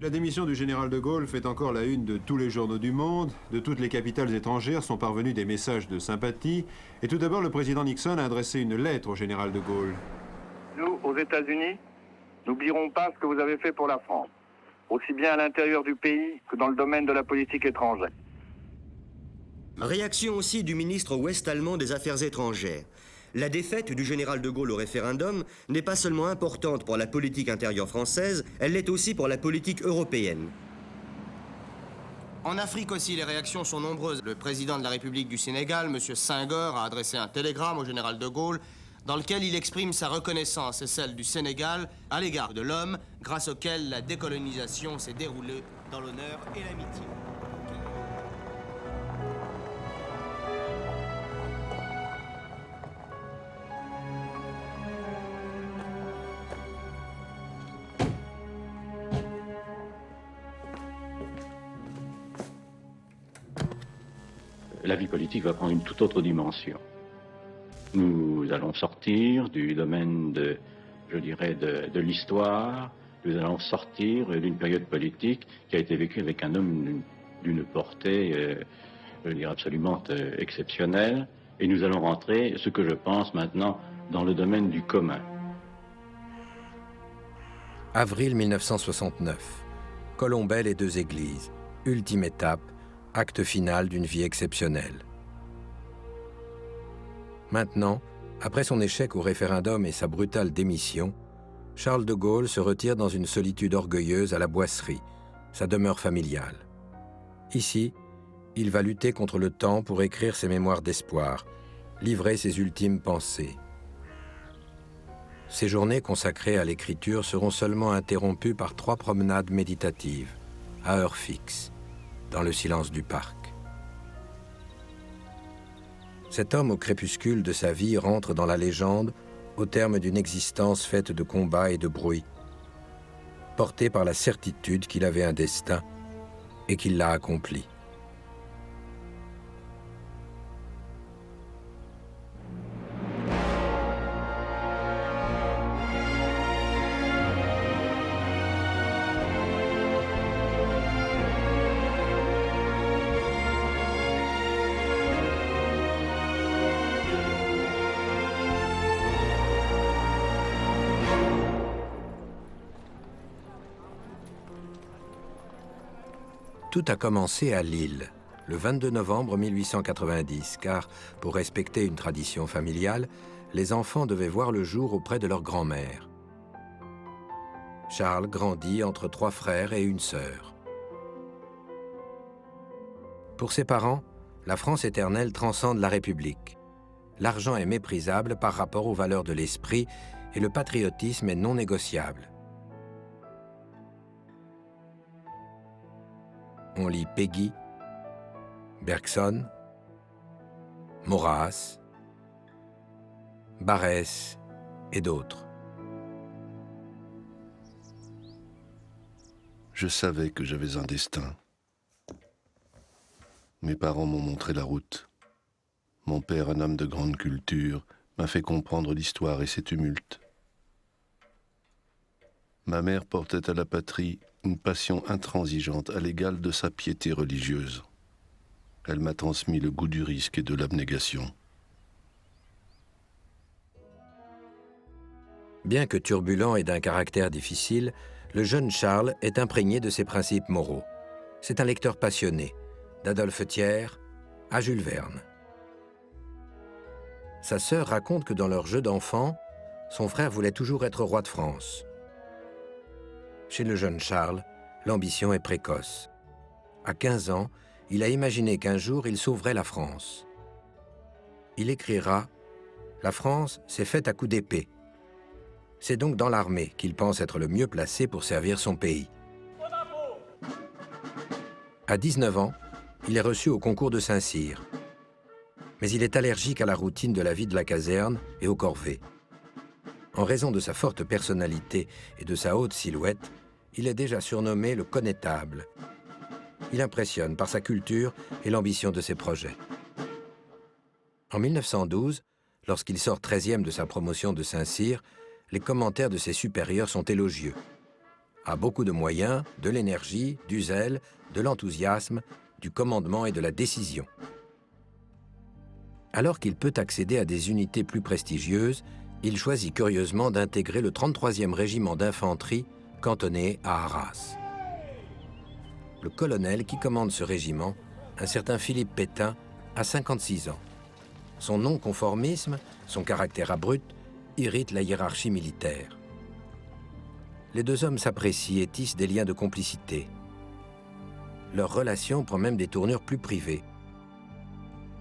La démission du général de Gaulle fait encore la une de tous les journaux du monde. De toutes les capitales étrangères sont parvenus des messages de sympathie. Et tout d'abord, le président Nixon a adressé une lettre au général de Gaulle. Nous, aux États-Unis, n'oublierons pas ce que vous avez fait pour la France, aussi bien à l'intérieur du pays que dans le domaine de la politique étrangère. Réaction aussi du ministre ouest-allemand des Affaires étrangères. La défaite du général de Gaulle au référendum n'est pas seulement importante pour la politique intérieure française, elle l'est aussi pour la politique européenne. En Afrique aussi, les réactions sont nombreuses. Le président de la République du Sénégal, M. Senghor, a adressé un télégramme au général de Gaulle dans lequel il exprime sa reconnaissance et celle du Sénégal à l'égard de l'homme grâce auquel la décolonisation s'est déroulée dans l'honneur et l'amitié. La vie politique va prendre une toute autre dimension. Nous allons sortir du domaine de l'histoire, nous allons sortir d'une période politique qui a été vécue avec un homme d'une portée, absolument exceptionnelle, et nous allons rentrer, ce que je pense maintenant, dans le domaine du commun. Avril 1969. Colombelle et deux églises. Ultime étape, acte final d'une vie exceptionnelle. Maintenant, après son échec au référendum et sa brutale démission, Charles de Gaulle se retire dans une solitude orgueilleuse à la Boisserie, sa demeure familiale. Ici, il va lutter contre le temps pour écrire ses mémoires d'espoir, livrer ses ultimes pensées. Ces journées consacrées à l'écriture seront seulement interrompues par 3 promenades méditatives, à heure fixe, dans le silence du parc. Cet homme au crépuscule de sa vie rentre dans la légende au terme d'une existence faite de combats et de bruit, porté par la certitude qu'il avait un destin et qu'il l'a accompli. Tout a commencé à Lille, le 22 novembre 1890, car, pour respecter une tradition familiale, les enfants devaient voir le jour auprès de leur grand-mère. Charles grandit entre 3 frères et une sœur. Pour ses parents, la France éternelle transcende la République. L'argent est méprisable par rapport aux valeurs de l'esprit et le patriotisme est non négociable. On lit Péguy, Bergson, Maurras, Barrès et d'autres. Je savais que j'avais un destin. Mes parents m'ont montré la route. Mon père, un homme de grande culture, m'a fait comprendre l'histoire et ses tumultes. Ma mère portait à la patrie une passion intransigeante à l'égal de sa piété religieuse. Elle m'a transmis le goût du risque et de l'abnégation. Bien que turbulent et d'un caractère difficile, le jeune Charles est imprégné de ses principes moraux. C'est un lecteur passionné, d'Adolphe Thiers à Jules Verne. Sa sœur raconte que dans leur jeu d'enfant, son frère voulait toujours être roi de France. Chez le jeune Charles, l'ambition est précoce. À 15 ans, il a imaginé qu'un jour, il sauverait la France. Il écrira « La France s'est faite à coups d'épée ». C'est donc dans l'armée qu'il pense être le mieux placé pour servir son pays. À 19 ans, il est reçu au concours de Saint-Cyr. Mais il est allergique à la routine de la vie de la caserne et aux corvées. En raison de sa forte personnalité et de sa haute silhouette, il est déjà surnommé le connétable. Il impressionne par sa culture et l'ambition de ses projets. En 1912, lorsqu'il sort 13e de sa promotion de Saint-Cyr, les commentaires de ses supérieurs sont élogieux. a beaucoup de moyens, de l'énergie, du zèle, de l'enthousiasme, du commandement et de la décision. Alors qu'il peut accéder à des unités plus prestigieuses, il choisit curieusement d'intégrer le 33e régiment d'infanterie cantonné à Arras. Le colonel qui commande ce régiment, un certain Philippe Pétain, a 56 ans. Son non-conformisme, son caractère abrupt, irritent la hiérarchie militaire. Les deux hommes s'apprécient et tissent des liens de complicité. Leur relation prend même des tournures plus privées.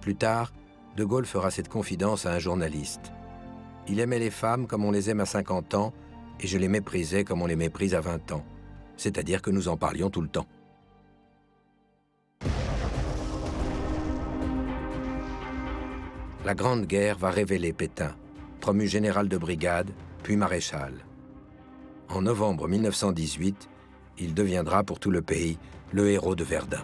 Plus tard, De Gaulle fera cette confidence à un journaliste. « Il aimait les femmes comme on les aime à 50 ans, et je les méprisais comme on les méprise à 20 ans. C'est-à-dire que nous en parlions tout le temps. » La Grande Guerre va révéler Pétain, promu général de brigade, puis maréchal. En novembre 1918, il deviendra pour tout le pays le héros de Verdun.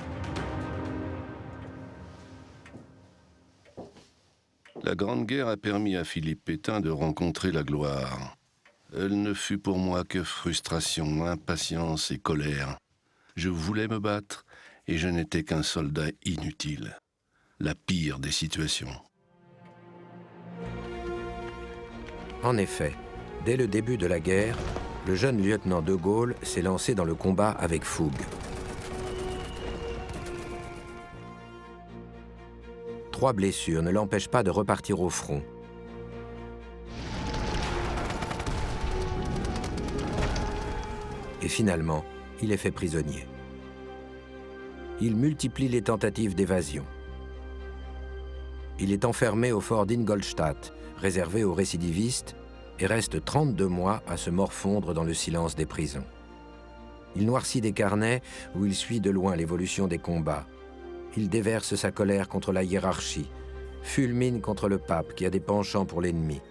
La Grande Guerre a permis à Philippe Pétain de rencontrer la gloire. Elle ne fut pour moi que frustration, impatience et colère. Je voulais me battre et je n'étais qu'un soldat inutile. La pire des situations. En effet, dès le début de la guerre, le jeune lieutenant de Gaulle s'est lancé dans le combat avec fougue. 3 blessures ne l'empêchent pas de repartir au front. Et finalement, il est fait prisonnier. Il multiplie les tentatives d'évasion. Il est enfermé au fort d'Ingolstadt, réservé aux récidivistes, et reste 32 mois à se morfondre dans le silence des prisons. Il noircit des carnets où il suit de loin l'évolution des combats. Il déverse sa colère contre la hiérarchie, fulmine contre le pape qui a des penchants pour l'ennemi.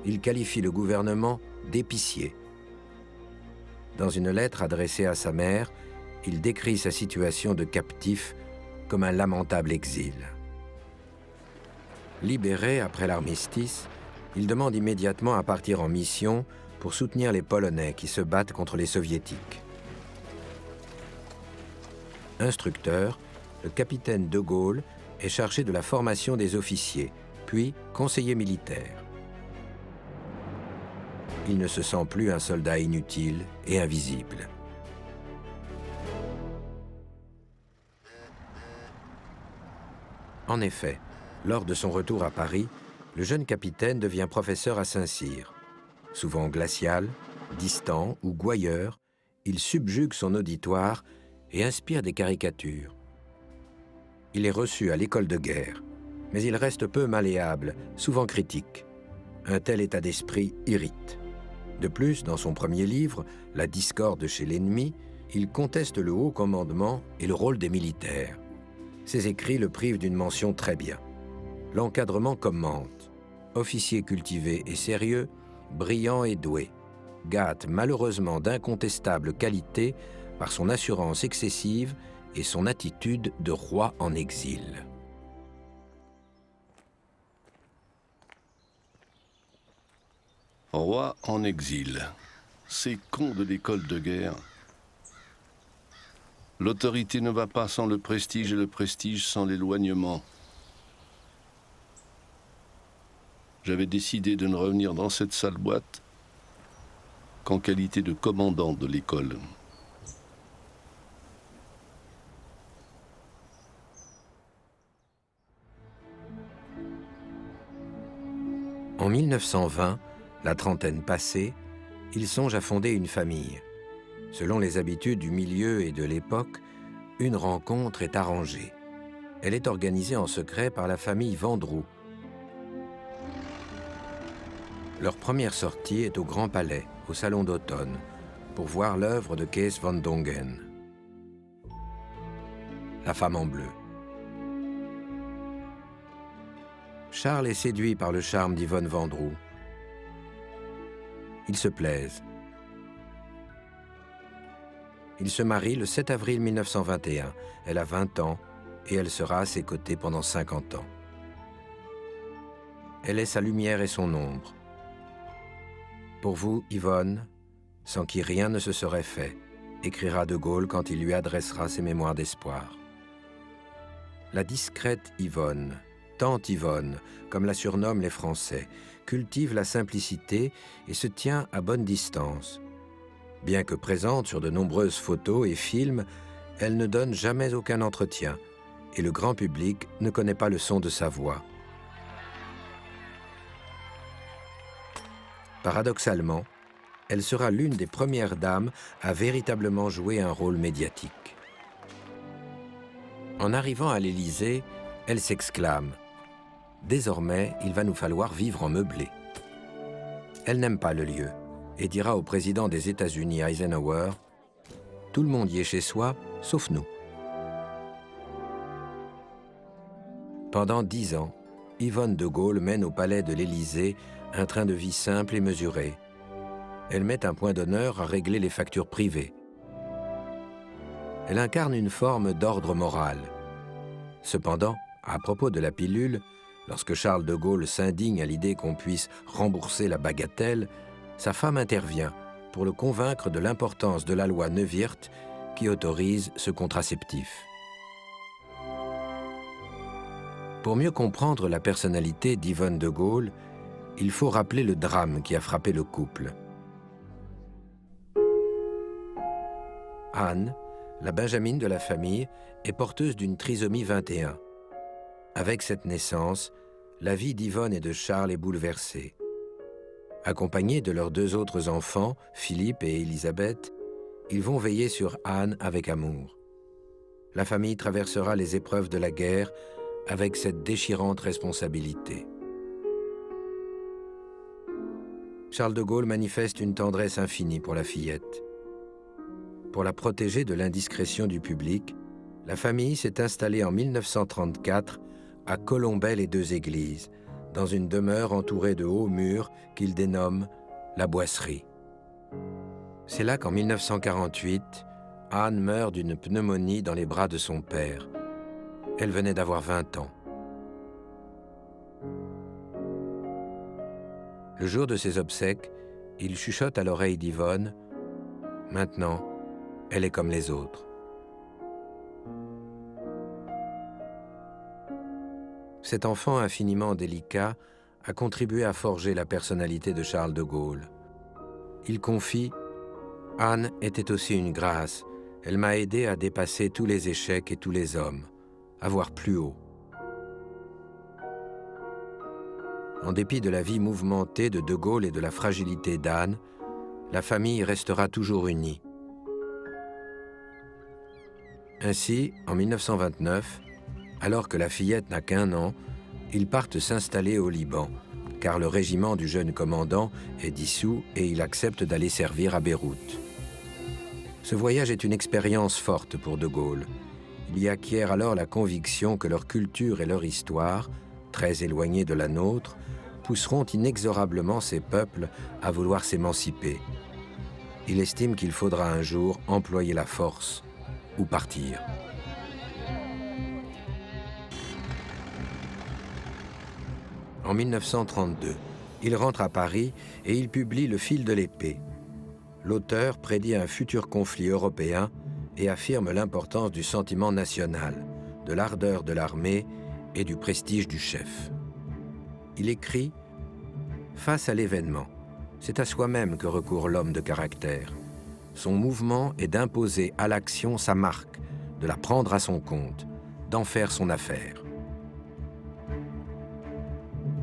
Il qualifie le gouvernement d'épicier. Dans une lettre adressée à sa mère, il décrit sa situation de captif comme un lamentable exil. Libéré après l'armistice, il demande immédiatement à partir en mission pour soutenir les Polonais qui se battent contre les Soviétiques. Instructeur, le capitaine de Gaulle est chargé de la formation des officiers, puis conseiller militaire. Il ne se sent plus un soldat inutile et invisible. En effet, lors de son retour à Paris, le jeune capitaine devient professeur à Saint-Cyr. Souvent glacial, distant ou gouailleur, il subjugue son auditoire et inspire des caricatures. Il est reçu à l'école de guerre, mais il reste peu malléable, souvent critique. Un tel état d'esprit irrite. De plus, dans son premier livre, La discorde chez l'ennemi, il conteste le haut commandement et le rôle des militaires. Ses écrits le privent d'une mention très bien. L'encadrement commente. Officier cultivé et sérieux, brillant et doué, gâte malheureusement d'incontestables qualités par son assurance excessive et son attitude de roi en exil. Roi en exil. Ces cons de l'école de guerre. L'autorité ne va pas sans le prestige et le prestige sans l'éloignement. J'avais décidé de ne revenir dans cette sale boîte qu'en qualité de commandant de l'école. En 1920, la trentaine passée, il songe à fonder une famille. Selon les habitudes du milieu et de l'époque, une rencontre est arrangée. Elle est organisée en secret par la famille Vendroux. Leur première sortie est au Grand Palais, au Salon d'automne, pour voir l'œuvre de Kees van Dongen. La femme en bleu. Charles est séduit par le charme d'Yvonne Vendroux. Ils se plaisent. Ils se marient le 7 avril 1921. Elle a 20 ans et elle sera à ses côtés pendant 50 ans. Elle est sa lumière et son ombre. Pour vous, Yvonne, sans qui rien ne se serait fait, écrira de Gaulle quand il lui adressera ses mémoires d'espoir. La discrète Yvonne, Tante Yvonne, comme la surnomment les Français, cultive la simplicité et se tient à bonne distance. Bien que présente sur de nombreuses photos et films, elle ne donne jamais aucun entretien et le grand public ne connaît pas le son de sa voix. Paradoxalement, elle sera l'une des premières dames à véritablement jouer un rôle médiatique. En arrivant à l'Élysée, elle s'exclame « Désormais, il va nous falloir vivre en meublé ». Elle n'aime pas le lieu et dira au président des États-Unis Eisenhower « Tout le monde y est chez soi, sauf nous ». Pendant 10 ans, Yvonne de Gaulle mène au palais de l'Élysée un train de vie simple et mesuré. Elle met un point d'honneur à régler les factures privées. Elle incarne une forme d'ordre moral. Cependant, à propos de la pilule, lorsque Charles de Gaulle s'indigne à l'idée qu'on puisse rembourser la bagatelle, sa femme intervient pour le convaincre de l'importance de la loi Neuwirth qui autorise ce contraceptif. Pour mieux comprendre la personnalité d'Yvonne de Gaulle, il faut rappeler le drame qui a frappé le couple. Anne, la benjamine de la famille, est porteuse d'une trisomie 21. Avec cette naissance, la vie d'Yvonne et de Charles est bouleversée. Accompagnés de leurs 2 autres enfants, Philippe et Élisabeth, ils vont veiller sur Anne avec amour. La famille traversera les épreuves de la guerre avec cette déchirante responsabilité. Charles de Gaulle manifeste une tendresse infinie pour la fillette. Pour la protéger de l'indiscrétion du public, la famille s'est installée en 1934 à Colombey-les-Deux-Églises, dans une demeure entourée de hauts murs qu'il dénomme la Boisserie. C'est là qu'en 1948, Anne meurt d'une pneumonie dans les bras de son père. Elle venait d'avoir 20 ans. Le jour de ses obsèques, il chuchote à l'oreille d'Yvonne « Maintenant, elle est comme les autres. » Cet enfant infiniment délicat a contribué à forger la personnalité de Charles de Gaulle. Il confie « Anne était aussi une grâce. Elle m'a aidé à dépasser tous les échecs et tous les hommes, à voir plus haut. » En dépit de la vie mouvementée de Gaulle et de la fragilité d'Anne, la famille restera toujours unie. Ainsi, en 1929, alors que la fillette n'a qu'1 an, ils partent s'installer au Liban, car le régiment du jeune commandant est dissous et il accepte d'aller servir à Beyrouth. Ce voyage est une expérience forte pour de Gaulle. Il y acquiert alors la conviction que leur culture et leur histoire, très éloignées de la nôtre, pousseront inexorablement ces peuples à vouloir s'émanciper. Il estime qu'il faudra un jour employer la force ou partir. En 1932, il rentre à Paris et il publie Le fil de l'épée. L'auteur prédit un futur conflit européen et affirme l'importance du sentiment national, de l'ardeur de l'armée et du prestige du chef. Il écrit « Face à l'événement, c'est à soi-même que recourt l'homme de caractère. Son mouvement est d'imposer à l'action sa marque, de la prendre à son compte, d'en faire son affaire. »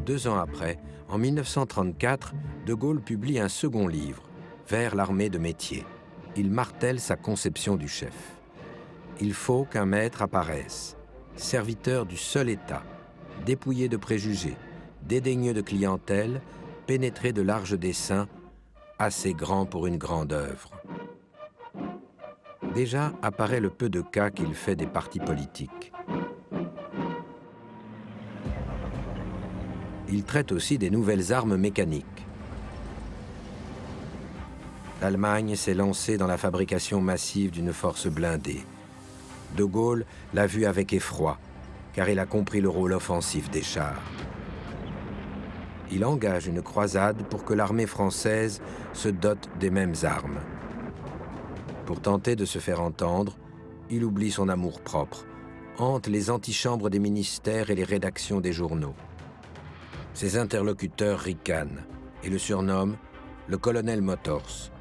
2 ans après, en 1934, de Gaulle publie un second livre, Vers l'armée de métier. Il martèle sa conception du chef. Il faut qu'un maître apparaisse, serviteur du seul État, dépouillé de préjugés, dédaigneux de clientèle, pénétré de larges desseins, assez grand pour une grande œuvre. Déjà apparaît le peu de cas qu'il fait des partis politiques. Il traite aussi des nouvelles armes mécaniques. L'Allemagne s'est lancée dans la fabrication massive d'une force blindée. De Gaulle l'a vu avec effroi, car il a compris le rôle offensif des chars. il engage une croisade pour que l'armée française se dote des mêmes armes. Pour tenter de se faire entendre, il oublie son amour-propre, hante les antichambres des ministères et les rédactions des journaux. Ses interlocuteurs ricanent et le surnomment le colonel Motors.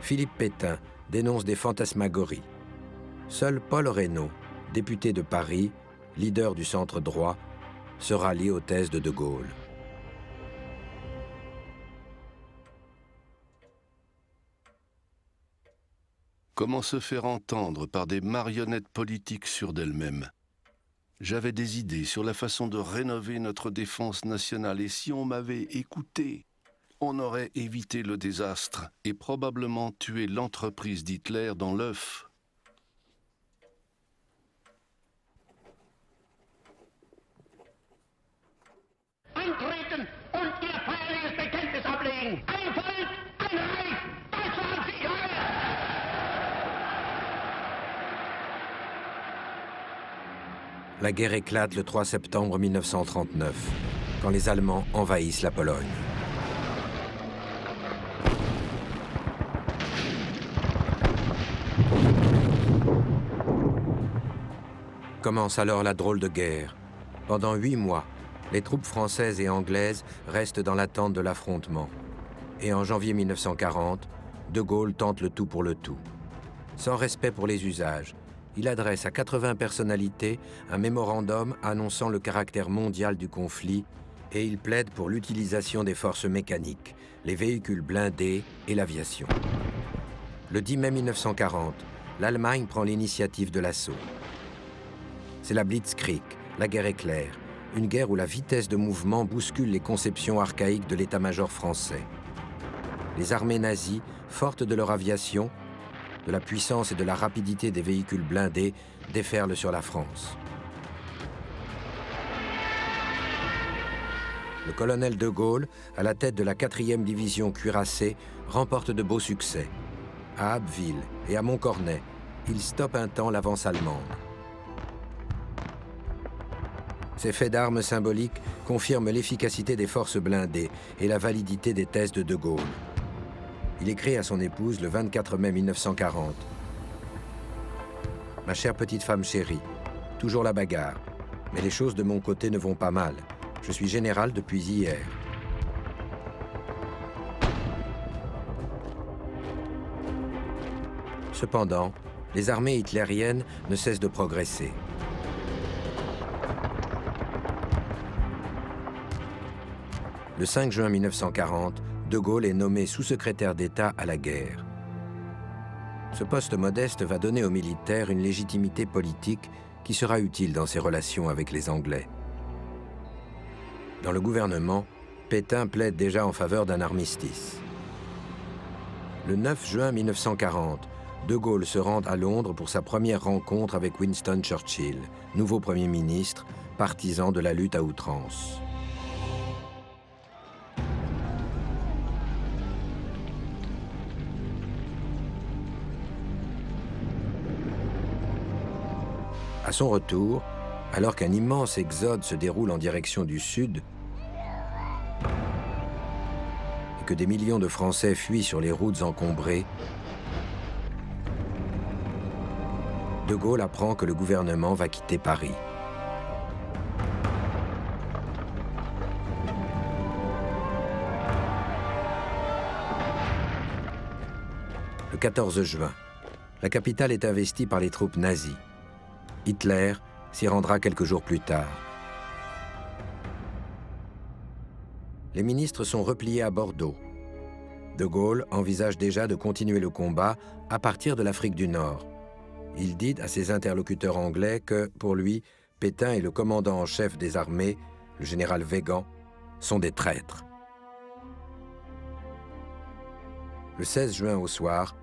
Philippe Pétain dénonce des fantasmagories. Seul Paul Reynaud, député de Paris, leader du centre droit, se rallie aux thèses de De Gaulle. Comment se faire entendre par des marionnettes politiques sûres d'elles-mêmes? J'avais des idées sur la façon de rénover notre défense nationale et si on m'avait écouté, on aurait évité le désastre et probablement tué l'entreprise d'Hitler dans l'œuf. Antreten und ihr feierliches Bekenntnis ablegen. Ein Volk, ein Reich, Deutschland sieg heil! La guerre éclate le 3 septembre 1939, quand les Allemands envahissent la Pologne. Commence alors la drôle de guerre. Pendant 8 mois, les troupes françaises et anglaises restent dans l'attente de l'affrontement. Et en janvier 1940, De Gaulle tente le tout pour le tout. Sans respect pour les usages, il adresse à 80 personnalités un mémorandum annonçant le caractère mondial du conflit et il plaide pour l'utilisation des forces mécaniques, les véhicules blindés et l'aviation. Le 10 mai 1940, l'Allemagne prend l'initiative de l'assaut. C'est la Blitzkrieg, la guerre éclair, une guerre où la vitesse de mouvement bouscule les conceptions archaïques de l'état-major français. Les armées nazies, fortes de leur aviation, de la puissance et de la rapidité des véhicules blindés, déferlent sur la France. Le colonel De Gaulle, à la tête de la 4e division cuirassée, remporte de beaux succès. À Abbeville et à Montcornet, il stoppe un temps l'avance allemande. Ces faits d'armes symboliques confirment l'efficacité des forces blindées et la validité des thèses de De Gaulle. Il écrit à son épouse le 24 mai 1940. « Ma chère petite femme chérie, toujours la bagarre, mais les choses de mon côté ne vont pas mal. Je suis général depuis hier. » Cependant, les armées hitlériennes ne cessent de progresser. Le 5 juin 1940, De Gaulle est nommé sous-secrétaire d'État à la guerre. Ce poste modeste va donner aux militaires une légitimité politique qui sera utile dans ses relations avec les Anglais. Dans le gouvernement, Pétain plaide déjà en faveur d'un armistice. Le 9 juin 1940, De Gaulle se rend à Londres pour sa première rencontre avec Winston Churchill, nouveau Premier ministre, partisan de la lutte à outrance. À son retour, alors qu'un immense exode se déroule en direction du sud et que des millions de Français fuient sur les routes encombrées, De Gaulle apprend que le gouvernement va quitter Paris. Le 14 juin, la capitale est investie par les troupes nazies. Hitler s'y rendra quelques jours plus tard. Les ministres sont repliés à Bordeaux. De Gaulle envisage déjà de continuer le combat à partir de l'Afrique du Nord. Il dit à ses interlocuteurs anglais que, pour lui, Pétain et le commandant en chef des armées, le général Weygand, sont des traîtres. Le 16 juin au soir,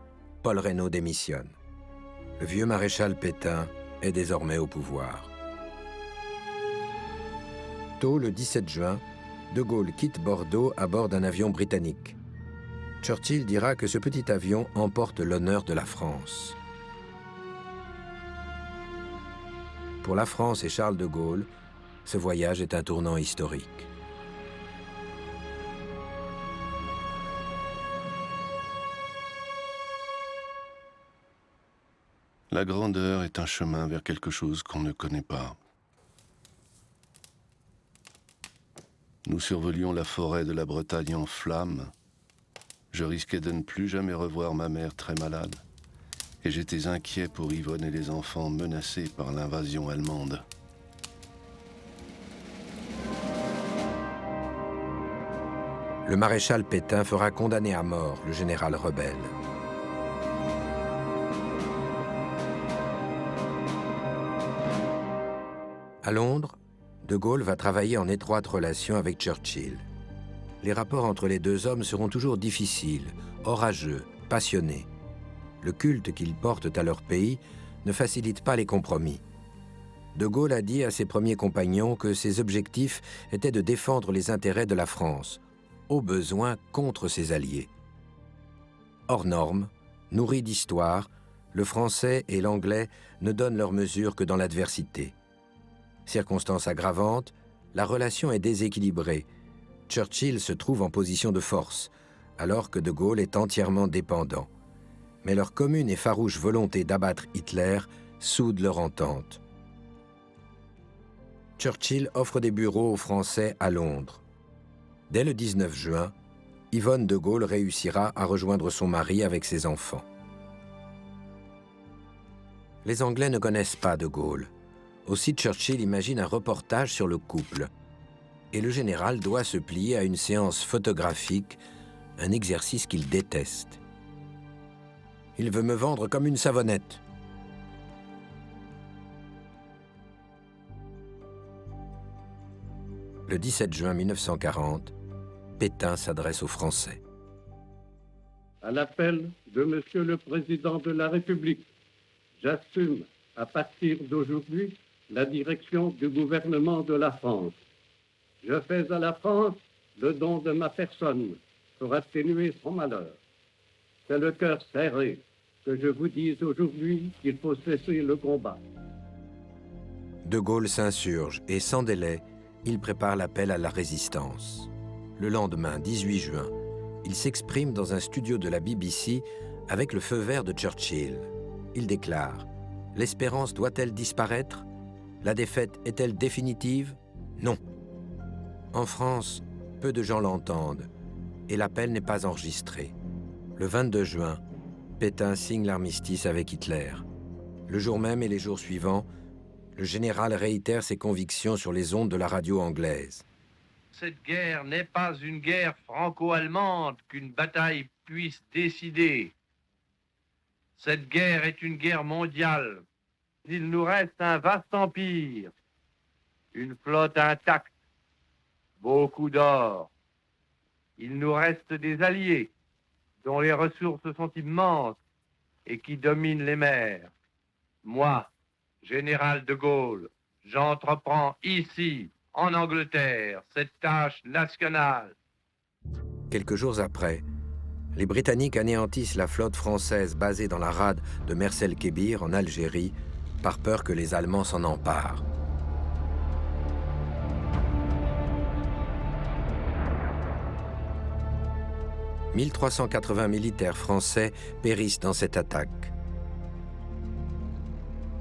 Paul Reynaud démissionne. Le vieux maréchal Pétain est désormais au pouvoir. Tôt le 17 juin, De Gaulle quitte Bordeaux à bord d'un avion britannique. Churchill dira que ce petit avion emporte l'honneur de la France. Pour la France et Charles de Gaulle, ce voyage est un tournant historique. La grandeur est un chemin vers quelque chose qu'on ne connaît pas. Nous survolions la forêt de la Bretagne en flammes. Je risquais de ne plus jamais revoir ma mère très malade. Et j'étais inquiet pour Yvonne et les enfants menacés par l'invasion allemande. Le maréchal Pétain fera condamner à mort le général rebelle. À Londres, De Gaulle va travailler en étroite relation avec Churchill. Les rapports entre les deux hommes seront toujours difficiles, orageux, passionnés. Le culte qu'ils portent à leur pays ne facilite pas les compromis. De Gaulle a dit à ses premiers compagnons que ses objectifs étaient de défendre les intérêts de la France, au besoin contre ses alliés. Hors norme, nourri d'histoire, le français et l'anglais ne donnent leur mesure que dans l'adversité. Circonstance aggravante, la relation est déséquilibrée. Churchill se trouve en position de force, alors que De Gaulle est entièrement dépendant. Mais leur commune et farouche volonté d'abattre Hitler soude leur entente. Churchill offre des bureaux aux Français à Londres. Dès le 19 juin, Yvonne de Gaulle réussira à rejoindre son mari avec ses enfants. Les Anglais ne connaissent pas de Gaulle. Aussi Churchill imagine un reportage sur le couple. Et le général doit se plier à une séance photographique, un exercice qu'il déteste. Il veut me vendre comme une savonnette. Le 17 juin 1940, Pétain s'adresse aux Français. À l'appel de Monsieur le Président de la République, j'assume à partir d'aujourd'hui la direction du gouvernement de la France. Je fais à la France le don de ma personne pour atténuer son malheur. C'est le cœur serré que je vous dise aujourd'hui qu'il faut cesser le combat. De Gaulle s'insurge et sans délai, il prépare l'appel à la résistance. Le lendemain, 18 juin, il s'exprime dans un studio de la BBC avec le feu vert de Churchill. Il déclare « L'espérance doit-elle disparaître? La défaite est-elle définitive? Non. » En France, peu de gens l'entendent et l'appel n'est pas enregistré. Le 22 juin, Pétain signe l'armistice avec Hitler. Le jour même et les jours suivants, le général réitère ses convictions sur les ondes de la radio anglaise. Cette guerre n'est pas une guerre franco-allemande qu'une bataille puisse décider. Cette guerre est une guerre mondiale. Il nous reste un vaste empire, une flotte intacte, beaucoup d'or. Il nous reste des alliés dont les ressources sont immenses et qui dominent les mers. Moi, général de Gaulle, j'entreprends ici, en Angleterre, cette tâche nationale. Quelques jours après, les Britanniques anéantissent la flotte française basée dans la rade de Mers el-Kébir en Algérie par peur que les Allemands s'en emparent. « 1380 militaires français périssent dans cette attaque.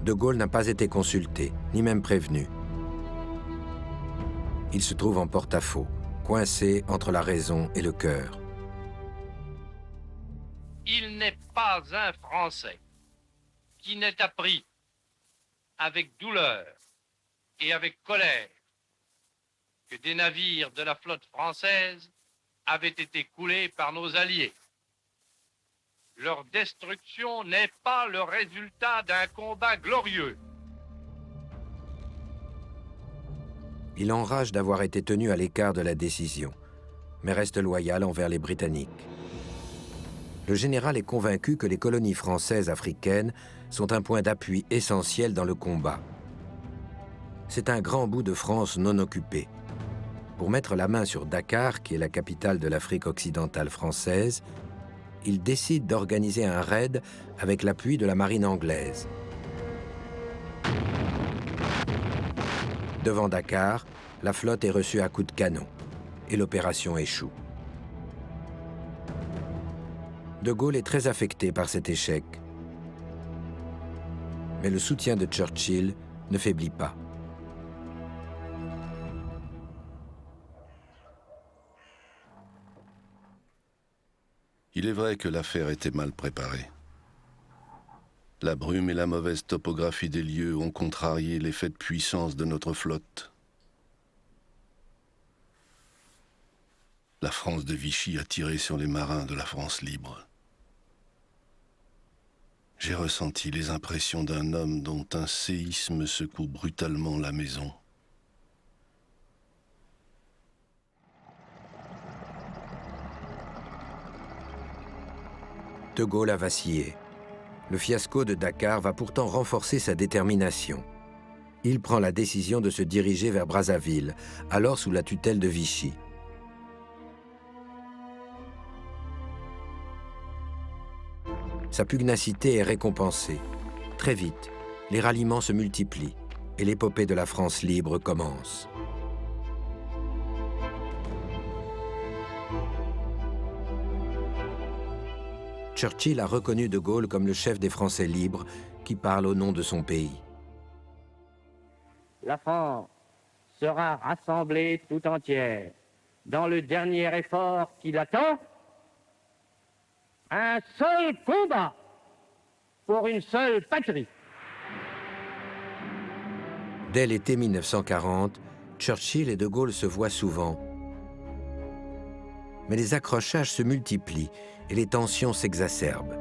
De Gaulle n'a pas été consulté, ni même prévenu. Il se trouve en porte-à-faux, coincé entre la raison et le cœur. Il n'est pas un Français qui n'ait appris avec douleur et avec colère que des navires de la flotte française avaient été coulés par nos alliés. Leur destruction n'est pas le résultat d'un combat glorieux. Il enrage d'avoir été tenu à l'écart de la décision, mais reste loyal envers les Britanniques. Le général est convaincu que les colonies françaises africaines sont un point d'appui essentiel dans le combat. C'est un grand bout de France non occupé. Pour mettre la main sur Dakar, qui est la capitale de l'Afrique occidentale française, il décide d'organiser un raid avec l'appui de la marine anglaise. Devant Dakar, la flotte est reçue à coups de canon et l'opération échoue. De Gaulle est très affecté par cet échec. Mais le soutien de Churchill ne faiblit pas. Il est vrai que l'affaire était mal préparée. La brume et la mauvaise topographie des lieux ont contrarié l'effet de puissance de notre flotte. La France de Vichy a tiré sur les marins de la France libre. J'ai ressenti les impressions d'un homme dont un séisme secoue brutalement la maison. De Gaulle a vacillé. Le fiasco de Dakar va pourtant renforcer sa détermination. Il prend la décision de se diriger vers Brazzaville, alors sous la tutelle de Vichy. Sa pugnacité est récompensée. Très vite, les ralliements se multiplient et l'épopée de la France libre commence. Churchill a reconnu de Gaulle comme le chef des Français libres qui parle au nom de son pays. La France sera rassemblée tout entière dans le dernier effort qui l'attend. Un seul combat pour une seule patrie. Dès l'été 1940, Churchill et de Gaulle se voient souvent. Mais les accrochages se multiplient et les tensions s'exacerbent.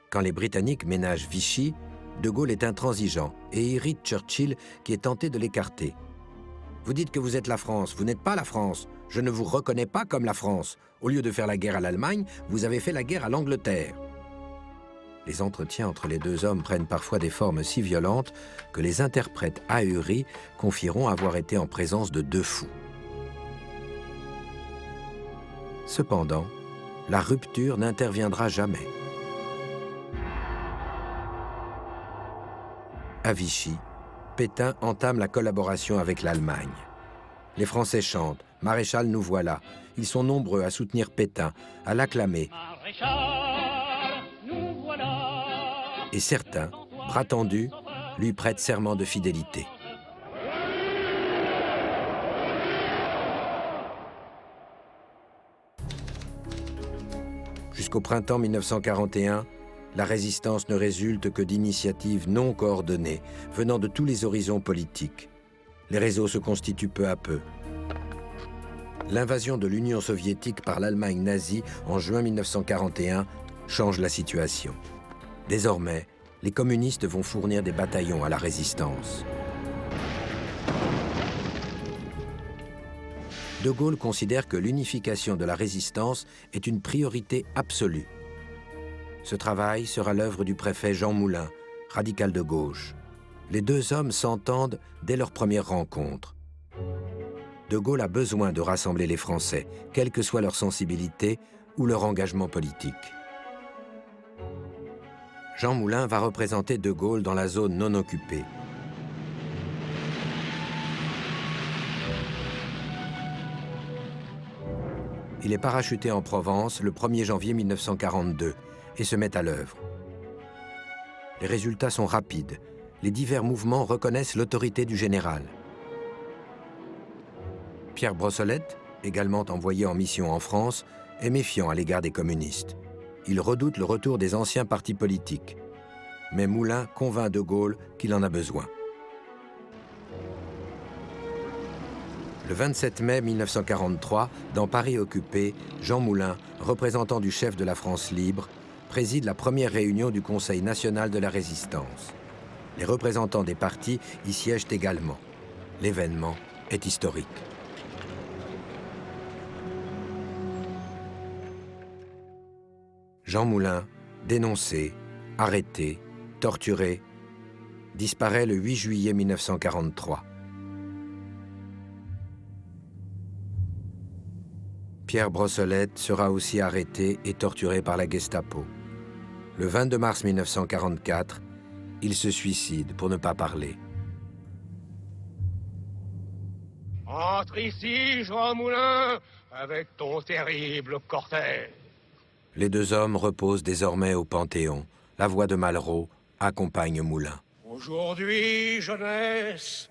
Quand les Britanniques ménagent Vichy, de Gaulle est intransigeant et irrite Churchill qui est tenté de l'écarter. « Vous dites que vous êtes la France, vous n'êtes pas la France. Je ne vous reconnais pas comme la France. Au lieu de faire la guerre à l'Allemagne, vous avez fait la guerre à l'Angleterre. » Les entretiens entre les deux hommes prennent parfois des formes si violentes que les interprètes ahuris confieront avoir été en présence de deux fous. Cependant, la rupture n'interviendra jamais. À Vichy, Pétain entame la collaboration avec l'Allemagne. Les Français chantent « Maréchal, nous voilà ». Ils sont nombreux à soutenir Pétain, à l'acclamer. Et certains, bras tendus, lui prêtent serment de fidélité. Jusqu'au printemps 1941, la résistance ne résulte que d'initiatives non coordonnées venant de tous les horizons politiques. Les réseaux se constituent peu à peu. L'invasion de l'Union soviétique par l'Allemagne nazie en juin 1941 change la situation. Désormais, les communistes vont fournir des bataillons à la résistance. De Gaulle considère que l'unification de la résistance est une priorité absolue. Ce travail sera l'œuvre du préfet Jean Moulin, radical de gauche. Les deux hommes s'entendent dès leur première rencontre. De Gaulle a besoin de rassembler les Français, quelle que soit leur sensibilité ou leur engagement politique. Jean Moulin va représenter de Gaulle dans la zone non occupée. Il est parachuté en Provence le 1er janvier 1942 et se met à l'œuvre. Les résultats sont rapides. Les divers mouvements reconnaissent l'autorité du général. Pierre Brossolette, également envoyé en mission en France, est méfiant à l'égard des communistes. Il redoute le retour des anciens partis politiques. Mais Moulin convainc de Gaulle qu'il en a besoin. Le 27 mai 1943, dans Paris occupé, Jean Moulin, représentant du chef de la France libre, préside la première réunion du Conseil national de la Résistance. Les représentants des partis y siègent également. L'événement est historique. Jean Moulin, dénoncé, arrêté, torturé, disparaît le 8 juillet 1943. Pierre Brossolette sera aussi arrêté et torturé par la Gestapo. Le 22 mars 1944, il se suicide pour ne pas parler. Entre ici, Jean Moulin, avec ton terrible cortège. Les deux hommes reposent désormais au Panthéon, la voix de Malraux accompagne Moulin. Aujourd'hui, jeunesse,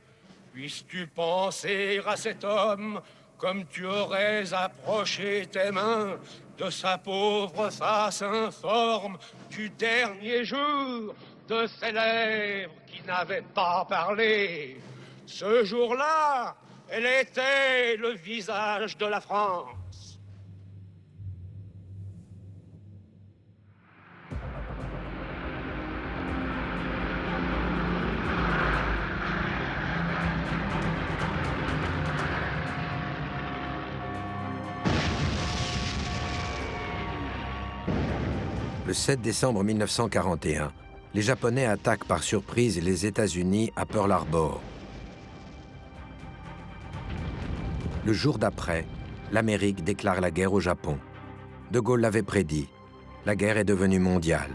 puisses-tu penser à cet homme comme tu aurais approché tes mains de sa pauvre face informe du dernier jour, de ses lèvres qui n'avaient pas parlé. Ce jour-là, elle était le visage de la France. Le 7 décembre 1941, les Japonais attaquent par surprise les États-Unis à Pearl Harbor. Le jour d'après, l'Amérique déclare la guerre au Japon. De Gaulle l'avait prédit. La guerre est devenue mondiale.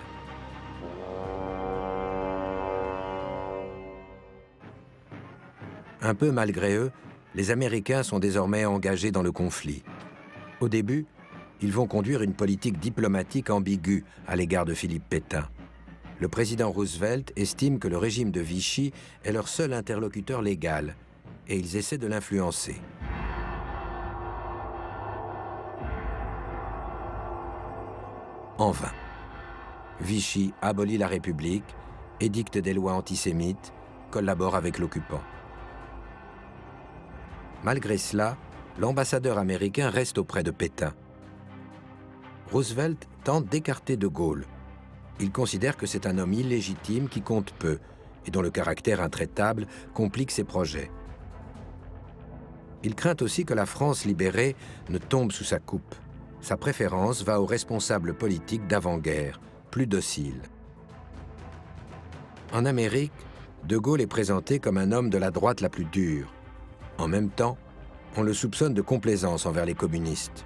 Un peu malgré eux, les Américains sont désormais engagés dans le conflit. Au début, ils vont conduire une politique diplomatique ambiguë à l'égard de Philippe Pétain. Le président Roosevelt estime que le régime de Vichy est leur seul interlocuteur légal, et ils essaient de l'influencer. En vain. Vichy abolit la République, édicte des lois antisémites, collabore avec l'occupant. Malgré cela, l'ambassadeur américain reste auprès de Pétain. Roosevelt tente d'écarter de Gaulle. Il considère que c'est un homme illégitime qui compte peu et dont le caractère intraitable complique ses projets. Il craint aussi que la France libérée ne tombe sous sa coupe. Sa préférence va aux responsables politiques d'avant-guerre, plus dociles. En Amérique, de Gaulle est présenté comme un homme de la droite la plus dure. En même temps, on le soupçonne de complaisance envers les communistes.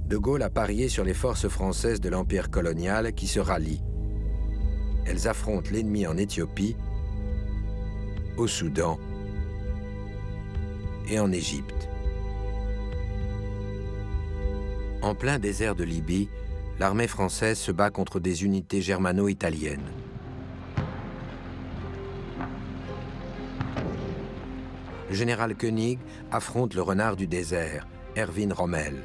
De Gaulle a parié sur les forces françaises de l'empire colonial qui se rallient. Elles affrontent l'ennemi en Éthiopie, au Soudan et en Égypte. En plein désert de Libye, l'armée française se bat contre des unités germano-italiennes. Le général Koenig affronte le renard du désert, Erwin Rommel.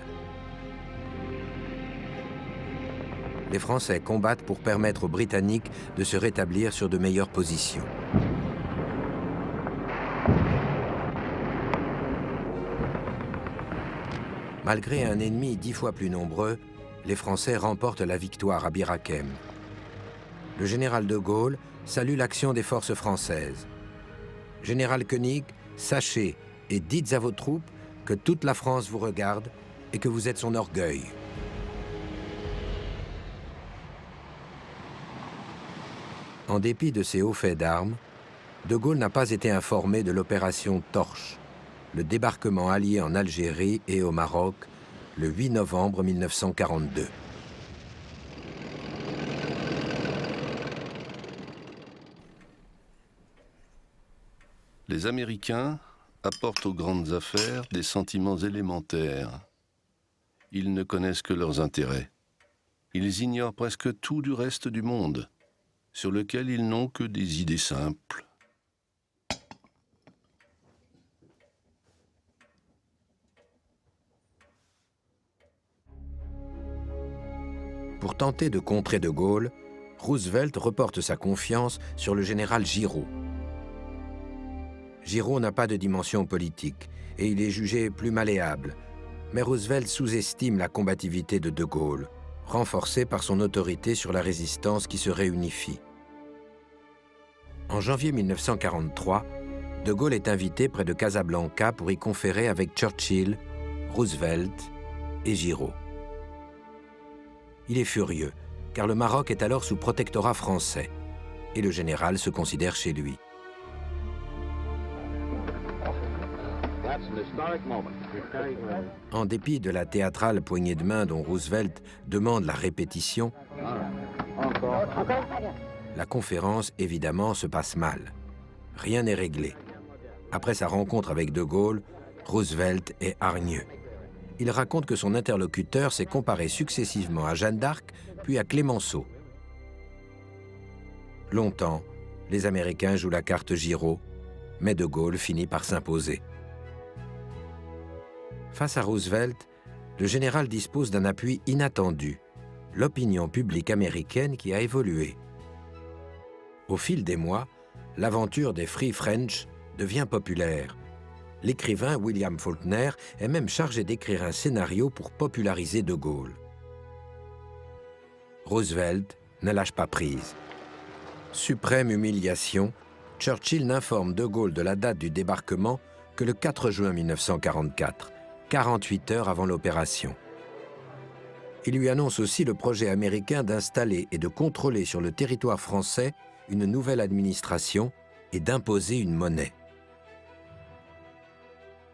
Les Français combattent pour permettre aux Britanniques de se rétablir sur de meilleures positions. Malgré un ennemi 10 fois plus nombreux, les Français remportent la victoire à Bir Hakeim. Le général de Gaulle salue l'action des forces françaises. Général Koenig, sachez et dites à vos troupes que toute la France vous regarde et que vous êtes son orgueil. En dépit de ces hauts faits d'armes, de Gaulle n'a pas été informé de l'opération Torche, le débarquement allié en Algérie et au Maroc, le 8 novembre 1942. Les Américains apportent aux grandes affaires des sentiments élémentaires. Ils ne connaissent que leurs intérêts. Ils ignorent presque tout du reste du monde, sur lequel ils n'ont que des idées simples. Pour tenter de contrer de Gaulle, Roosevelt reporte sa confiance sur le général Giraud. Giraud n'a pas de dimension politique et il est jugé plus malléable, mais Roosevelt sous-estime la combativité de Gaulle, renforcée par son autorité sur la résistance qui se réunifie. En janvier 1943, de Gaulle est invité près de Casablanca pour y conférer avec Churchill, Roosevelt et Giraud. Il est furieux, car le Maroc est alors sous protectorat français, et le général se considère chez lui. En dépit de la théâtrale poignée de main dont Roosevelt demande la répétition, la conférence, évidemment, se passe mal. Rien n'est réglé. Après sa rencontre avec de Gaulle, Roosevelt est hargneux. il raconte que son interlocuteur s'est comparé successivement à Jeanne d'Arc, puis à Clémenceau. Longtemps, les Américains jouent la carte Giraud, mais de Gaulle finit par s'imposer. Face à Roosevelt, le général dispose d'un appui inattendu, l'opinion publique américaine qui a évolué. Au fil des mois, l'aventure des Free French devient populaire. L'écrivain William Faulkner est même chargé d'écrire un scénario pour populariser de Gaulle. Roosevelt ne lâche pas prise. Suprême humiliation, Churchill n'informe de Gaulle de la date du débarquement que le 4 juin 1944, 48 heures avant l'opération. Il lui annonce aussi le projet américain d'installer et de contrôler sur le territoire français une nouvelle administration et d'imposer une monnaie.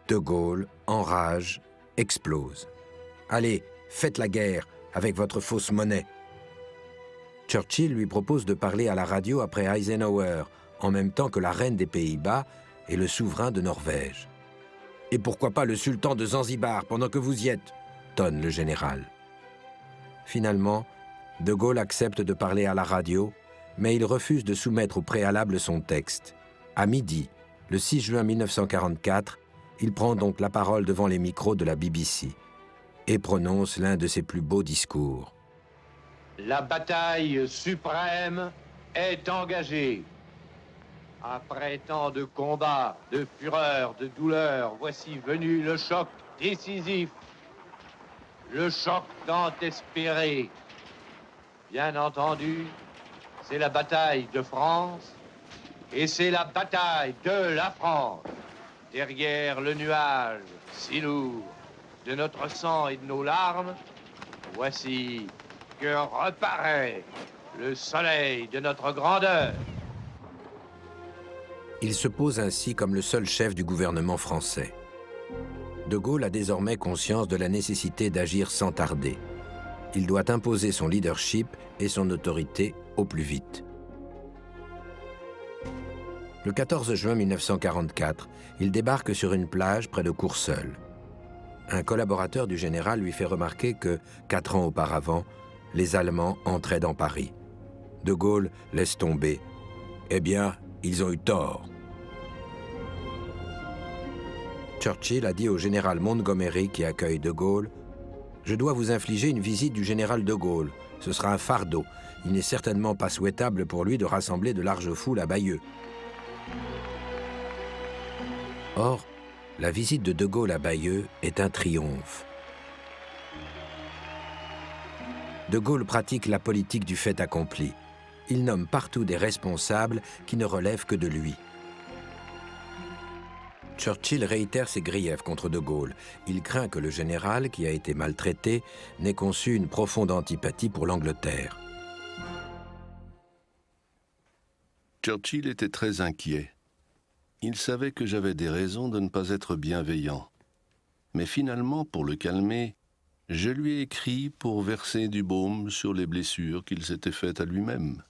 De Gaulle, en rage, explose. « Allez, faites la guerre avec votre fausse monnaie !» Churchill lui propose de parler à la radio après Eisenhower, en même temps que la reine des Pays-Bas et le souverain de Norvège. « Et pourquoi pas le sultan de Zanzibar pendant que vous y êtes ?» tonne le général. Finalement, de Gaulle accepte de parler à la radio, mais il refuse de soumettre au préalable son texte. À midi, le 6 juin 1944, il prend donc la parole devant les micros de la BBC et prononce l'un de ses plus beaux discours. La bataille suprême est engagée. Après tant de combats, de fureur, de douleur, voici venu le choc décisif. Le choc tant espéré. Bien entendu, c'est la bataille de France et c'est la bataille de la France. Derrière le nuage si lourd de notre sang et de nos larmes, voici que reparaît le soleil de notre grandeur. Il se pose ainsi comme le seul chef du gouvernement français. De Gaulle a désormais conscience de la nécessité d'agir sans tarder. Il doit imposer son leadership et son autorité au plus vite. Le 14 juin 1944, il débarque sur une plage près de Courseulles. Un collaborateur du général lui fait remarquer que, 4 ans auparavant, les Allemands entraient dans Paris. De Gaulle laisse tomber. Eh bien, ils ont eu tort. Churchill a dit au général Montgomery qui accueille de Gaulle « Je dois vous infliger une visite du général de Gaulle. Ce sera un fardeau. Il n'est certainement pas souhaitable pour lui de rassembler de larges foules à Bayeux. » Or, la visite de Gaulle à Bayeux est un triomphe. De Gaulle pratique la politique du fait accompli. Il nomme partout des responsables qui ne relèvent que de lui. Churchill réitère ses griefs contre de Gaulle. Il craint que le général, qui a été maltraité, n'ait conçu une profonde antipathie pour l'Angleterre. Churchill était très inquiet. Il savait que j'avais des raisons de ne pas être bienveillant. Mais finalement, pour le calmer, je lui ai écrit pour verser du baume sur les blessures qu'il s'était faites à lui-même.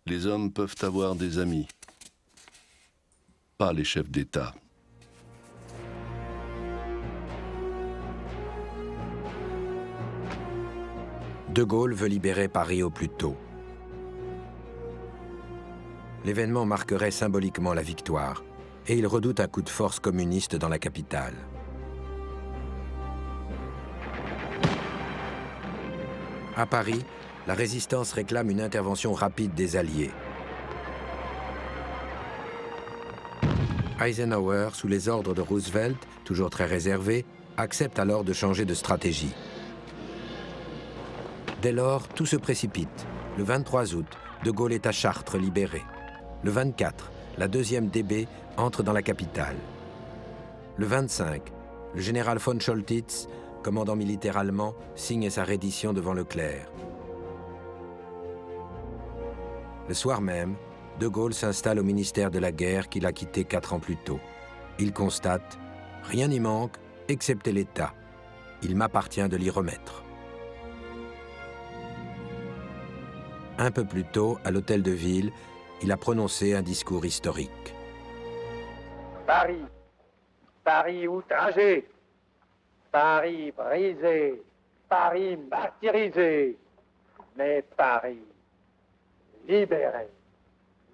Les hommes peuvent avoir des amis, pas les chefs d'État. De Gaulle veut libérer Paris au plus tôt. L'événement marquerait symboliquement la victoire, et il redoute un coup de force communiste dans la capitale. À Paris, la résistance réclame une intervention rapide des Alliés. Eisenhower, sous les ordres de Roosevelt, toujours très réservé, accepte alors de changer de stratégie. Dès lors, tout se précipite. Le 23 août, de Gaulle est à Chartres, libéré. Le 24, la 2e DB entre dans la capitale. Le 25, le général von Choltitz, commandant militaire allemand, signe sa reddition devant Leclerc. Le soir même, de Gaulle s'installe au ministère de la Guerre qu'il a quitté 4 ans plus tôt. Il constate « Rien n'y manque, excepté l'État. Il m'appartient de l'y remettre. » Un peu plus tôt, à l'Hôtel de Ville, il a prononcé un discours historique. Paris, Paris outragé, Paris brisé, Paris martyrisé, mais Paris libéré,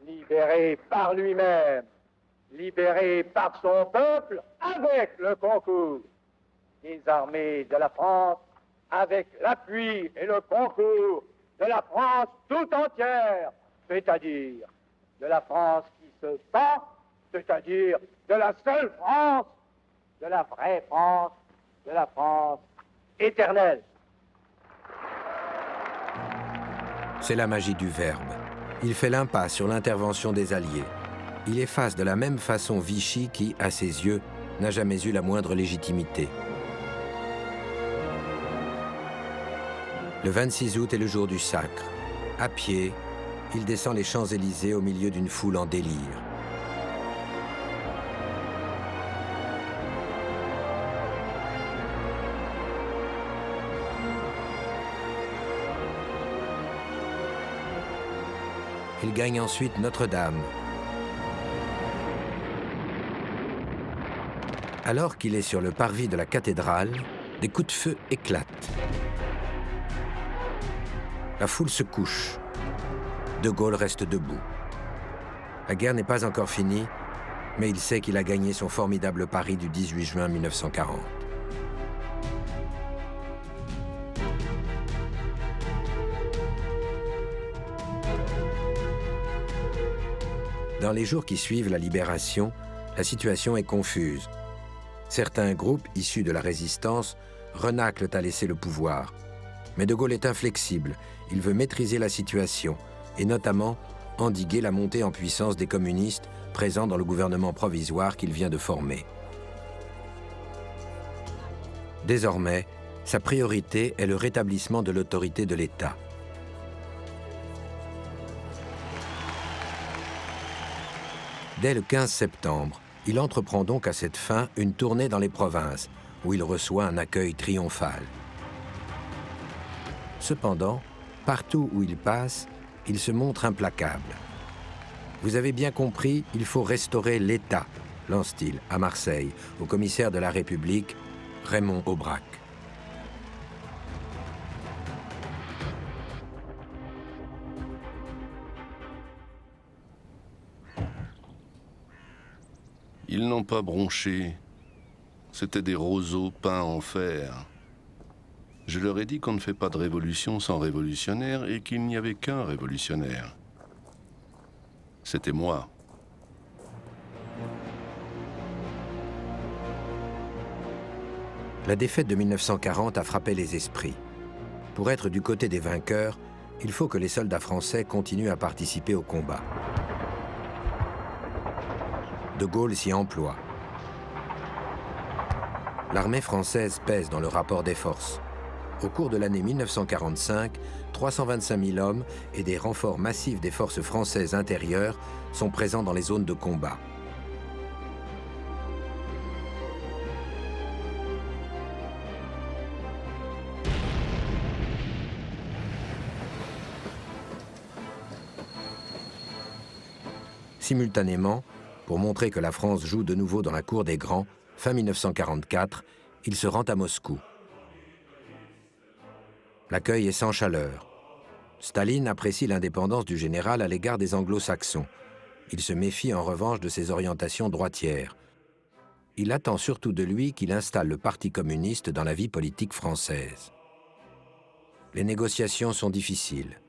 libéré par lui-même, libéré par son peuple avec le concours des armées de la France, avec l'appui et le concours de la France tout entière, c'est-à-dire de la France qui se bat, c'est-à-dire de la seule France, de la vraie France, de la France éternelle. C'est la magie du verbe. Il fait l'impasse sur l'intervention des Alliés. Il efface de la même façon Vichy qui, à ses yeux, n'a jamais eu la moindre légitimité. Le 26 août est le jour du sacre. À pied, il descend les Champs-Élysées au milieu d'une foule en délire. Il gagne ensuite Notre-Dame. Alors qu'il est sur le parvis de la cathédrale, des coups de feu éclatent. La foule se couche. De Gaulle reste debout. La guerre n'est pas encore finie, mais il sait qu'il a gagné son formidable pari du 18 juin 1940. Dans les jours qui suivent la libération, la situation est confuse. Certains groupes issus de la résistance renâclent à laisser le pouvoir. Mais De Gaulle est inflexible. Il veut maîtriser la situation et notamment endiguer la montée en puissance des communistes présents dans le gouvernement provisoire qu'il vient de former. Désormais, sa priorité est le rétablissement de l'autorité de l'État. Dès le 15 septembre, il entreprend donc à cette fin une tournée dans les provinces, où il reçoit un accueil triomphal. Cependant, partout où il passe, il se montre implacable. Vous avez bien compris, il faut restaurer l'État, lance-t-il à Marseille, au commissaire de la République, Raymond Aubrac. Ils n'ont pas bronché. C'étaient des roseaux peints en fer. Je leur ai dit qu'on ne fait pas de révolution sans révolutionnaire et qu'il n'y avait qu'un révolutionnaire. C'était moi. La défaite de 1940 a frappé les esprits. Pour être du côté des vainqueurs, il faut que les soldats français continuent à participer au combat. De Gaulle s'y emploie. L'armée française pèse dans le rapport des forces. Au cours de l'année 1945, 325 000 hommes et des renforts massifs des forces françaises intérieures sont présents dans les zones de combat. Simultanément, pour montrer que la France joue de nouveau dans la cour des grands, fin 1944, il se rend à Moscou. L'accueil est sans chaleur. Staline apprécie l'indépendance du général à l'égard des anglo-saxons. Il se méfie en revanche de ses orientations droitières. Il attend surtout de lui qu'il installe le Parti communiste dans la vie politique française. Les négociations sont difficiles.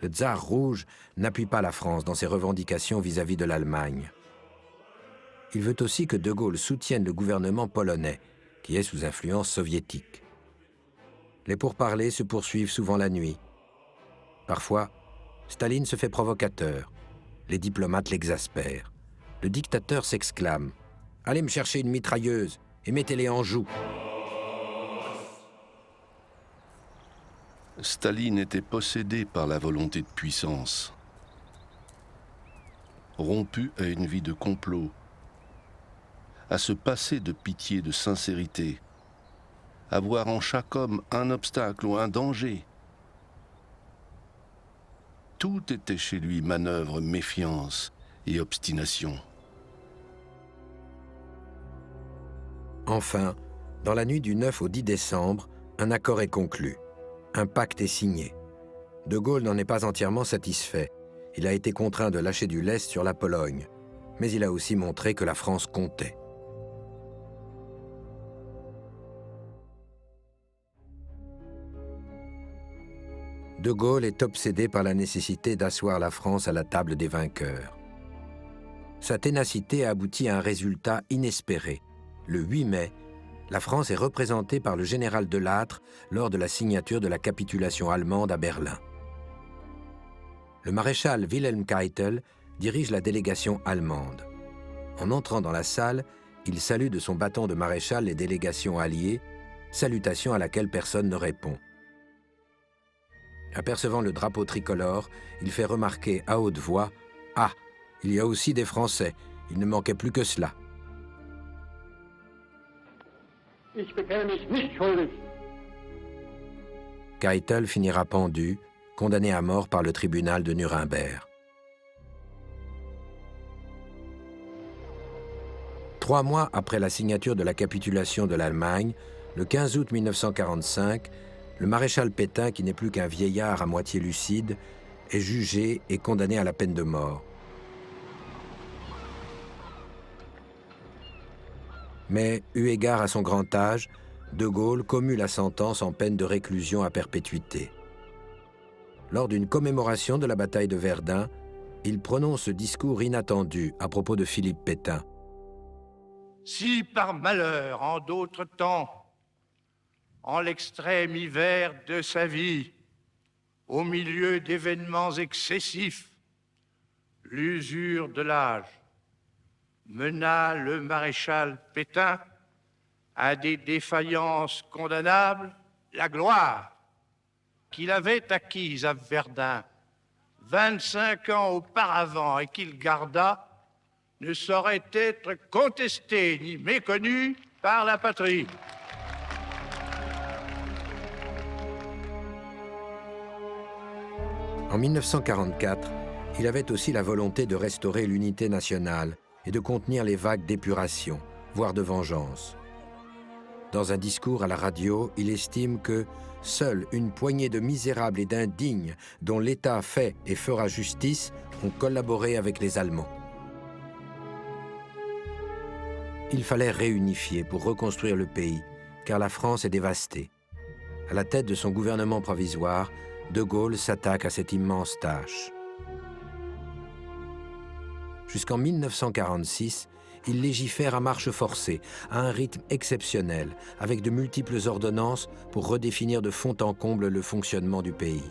Le tsar rouge n'appuie pas la France dans ses revendications vis-à-vis de l'Allemagne. Il veut aussi que De Gaulle soutienne le gouvernement polonais, qui est sous influence soviétique. Les pourparlers se poursuivent souvent la nuit. Parfois, Staline se fait provocateur. Les diplomates l'exaspèrent. Le dictateur s'exclame « Allez me chercher une mitrailleuse et mettez-les en joue !» Staline était possédé par la volonté de puissance, rompu à une vie de complot, à se passer de pitié, de sincérité, à voir en chaque homme un obstacle ou un danger. Tout était chez lui manœuvre, méfiance et obstination. Enfin, dans la nuit du 9 au 10 décembre, un accord est conclu. Un pacte est signé. De Gaulle n'en est pas entièrement satisfait. Il a été contraint de lâcher du lest sur la Pologne, mais il a aussi montré que la France comptait. De Gaulle est obsédé par la nécessité d'asseoir la France à la table des vainqueurs. Sa ténacité aboutit à un résultat inespéré. Le 8 mai, la France est représentée par le général de Lattre lors de la signature de la capitulation allemande à Berlin. Le maréchal Wilhelm Keitel dirige la délégation allemande. En entrant dans la salle, il salue de son bâton de maréchal les délégations alliées, salutation à laquelle personne ne répond. Apercevant le drapeau tricolore, il fait remarquer à haute voix « Ah, il y a aussi des Français, il ne manquait plus que cela. » Ich bekenne mich nicht schuldig. Keitel finira pendu, condamné à mort par le tribunal de Nuremberg. 3 mois après la signature de la capitulation de l'Allemagne, le 15 août 1945, le maréchal Pétain, qui n'est plus qu'un vieillard à moitié lucide, est jugé et condamné à la peine de mort. Mais, eu égard à son grand âge, De Gaulle commut la sentence en peine de réclusion à perpétuité. Lors d'une commémoration de la bataille de Verdun, il prononce ce discours inattendu à propos de Philippe Pétain. Si par malheur, en d'autres temps, en l'extrême hiver de sa vie, au milieu d'événements excessifs, l'usure de l'âge mena le maréchal Pétain à des défaillances condamnables, la gloire qu'il avait acquise à Verdun 25 ans auparavant et qu'il garda ne saurait être contestée ni méconnue par la patrie. En 1944, il avait aussi la volonté de restaurer l'unité nationale et de contenir les vagues d'épuration, voire de vengeance. Dans un discours à la radio, il estime que seule une poignée de misérables et d'indignes dont l'État fait et fera justice ont collaboré avec les Allemands. Il fallait réunifier pour reconstruire le pays, car la France est dévastée. À la tête de son gouvernement provisoire, De Gaulle s'attaque à cette immense tâche. Jusqu'en 1946, il légifère à marche forcée, à un rythme exceptionnel, avec de multiples ordonnances pour redéfinir de fond en comble le fonctionnement du pays.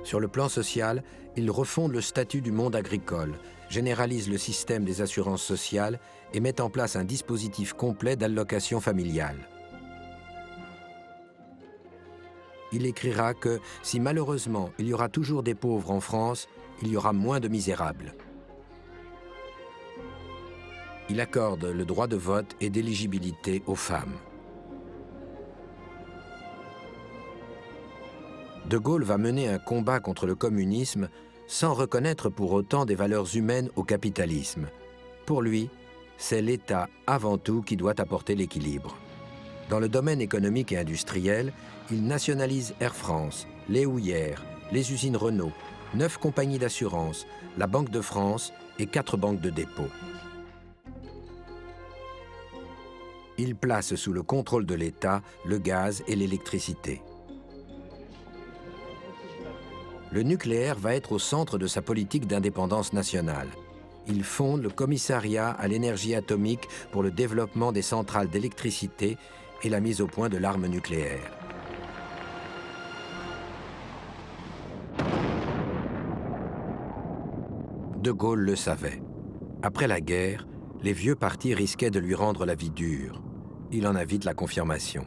Sur le plan social, il refonde le statut du monde agricole, généralise le système des assurances sociales et met en place un dispositif complet d'allocation familiale. Il écrira que si malheureusement il y aura toujours des pauvres en France, il y aura moins de misérables. Il accorde le droit de vote et d'éligibilité aux femmes. De Gaulle va mener un combat contre le communisme sans reconnaître pour autant des valeurs humaines au capitalisme. Pour lui, c'est l'État avant tout qui doit apporter l'équilibre. Dans le domaine économique et industriel, il nationalise Air France, les houillères, les usines Renault, 9 compagnies d'assurance, la Banque de France et 4 banques de dépôt. Il place sous le contrôle de l'État le gaz et l'électricité. Le nucléaire va être au centre de sa politique d'indépendance nationale. Il fonde le Commissariat à l'énergie atomique pour le développement des centrales d'électricité et la mise au point de l'arme nucléaire. De Gaulle le savait. Après la guerre, les vieux partis risquaient de lui rendre la vie dure. Il en a vite la confirmation.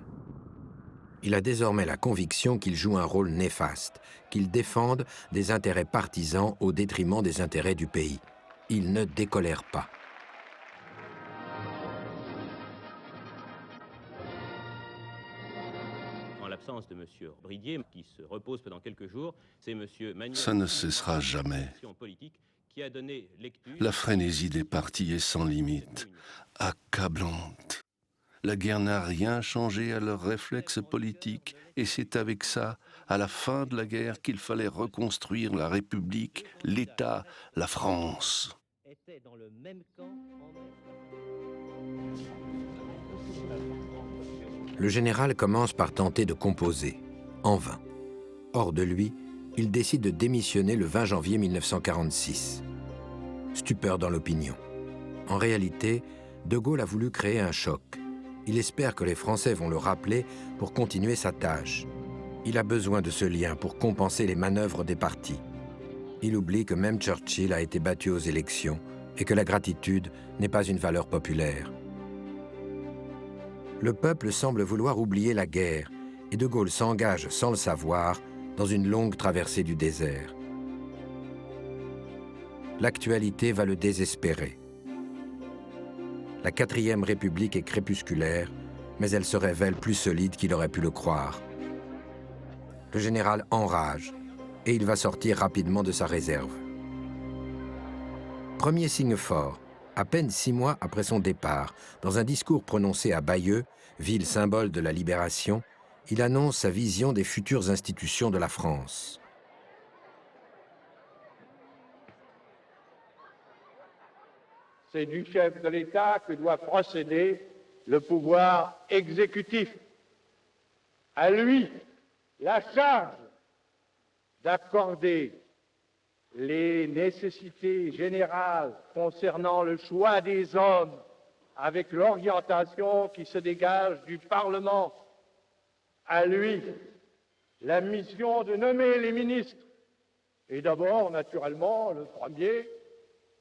Il a désormais la conviction qu'il joue un rôle néfaste, qu'il défende des intérêts partisans au détriment des intérêts du pays. Il ne décolère pas. En l'absence de M. Bridier, qui se repose pendant quelques jours, c'est M. Manuel... Ça ne cessera jamais. La frénésie des partis est sans limite, accablante. La guerre n'a rien changé à leurs réflexes politiques, et c'est avec ça, à la fin de la guerre, qu'il fallait reconstruire la République, l'État, la France. Le général commence par tenter de composer, en vain. Hors de lui, il décide de démissionner le 20 janvier 1946. Stupeur dans l'opinion. En réalité, De Gaulle a voulu créer un choc. Il espère que les Français vont le rappeler pour continuer sa tâche. Il a besoin de ce lien pour compenser les manœuvres des partis. Il oublie que même Churchill a été battu aux élections et que la gratitude n'est pas une valeur populaire. Le peuple semble vouloir oublier la guerre et De Gaulle s'engage sans le savoir dans une longue traversée du désert. L'actualité va le désespérer. La 4e République est crépusculaire, mais elle se révèle plus solide qu'il aurait pu le croire. Le général enrage et il va sortir rapidement de sa réserve. Premier signe fort, à peine 6 mois après son départ, dans un discours prononcé à Bayeux, ville symbole de la libération, il annonce sa vision des futures institutions de la France. C'est du chef de l'État que doit procéder le pouvoir exécutif. À lui, la charge d'accorder les nécessités générales concernant le choix des hommes avec l'orientation qui se dégage du Parlement. À lui, la mission de nommer les ministres. Et d'abord, naturellement, le premier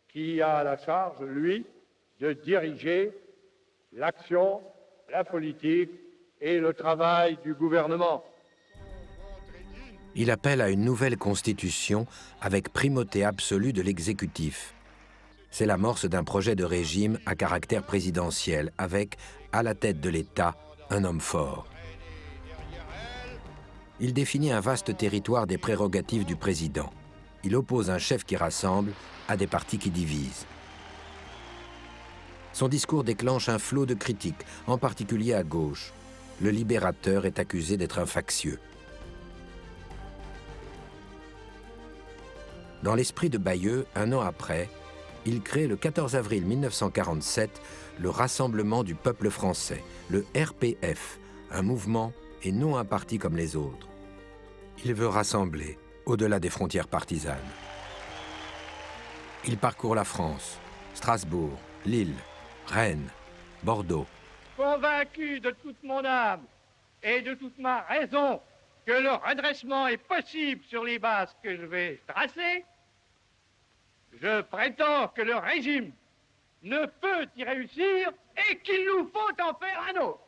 qui a la charge, lui, de diriger l'action, la politique et le travail du gouvernement. Il appelle à une nouvelle constitution avec primauté absolue de l'exécutif. C'est l'amorce d'un projet de régime à caractère présidentiel avec, à la tête de l'État, un homme fort. Il définit un vaste territoire des prérogatives du président. Il oppose un chef qui rassemble à des partis qui divisent. Son discours déclenche un flot de critiques, en particulier à gauche. Le libérateur est accusé d'être un factieux. Dans l'esprit de Bayeux, un an après, il crée le 14 avril 1947 le Rassemblement du peuple français, le RPF, un mouvement et non un parti comme les autres. Il veut rassembler au-delà des frontières partisanes. Il parcourt la France, Strasbourg, Lille, Rennes, Bordeaux. Convaincu de toute mon âme et de toute ma raison que le redressement est possible sur les bases que je vais tracer, je prétends que le régime ne peut y réussir et qu'il nous faut en faire un autre.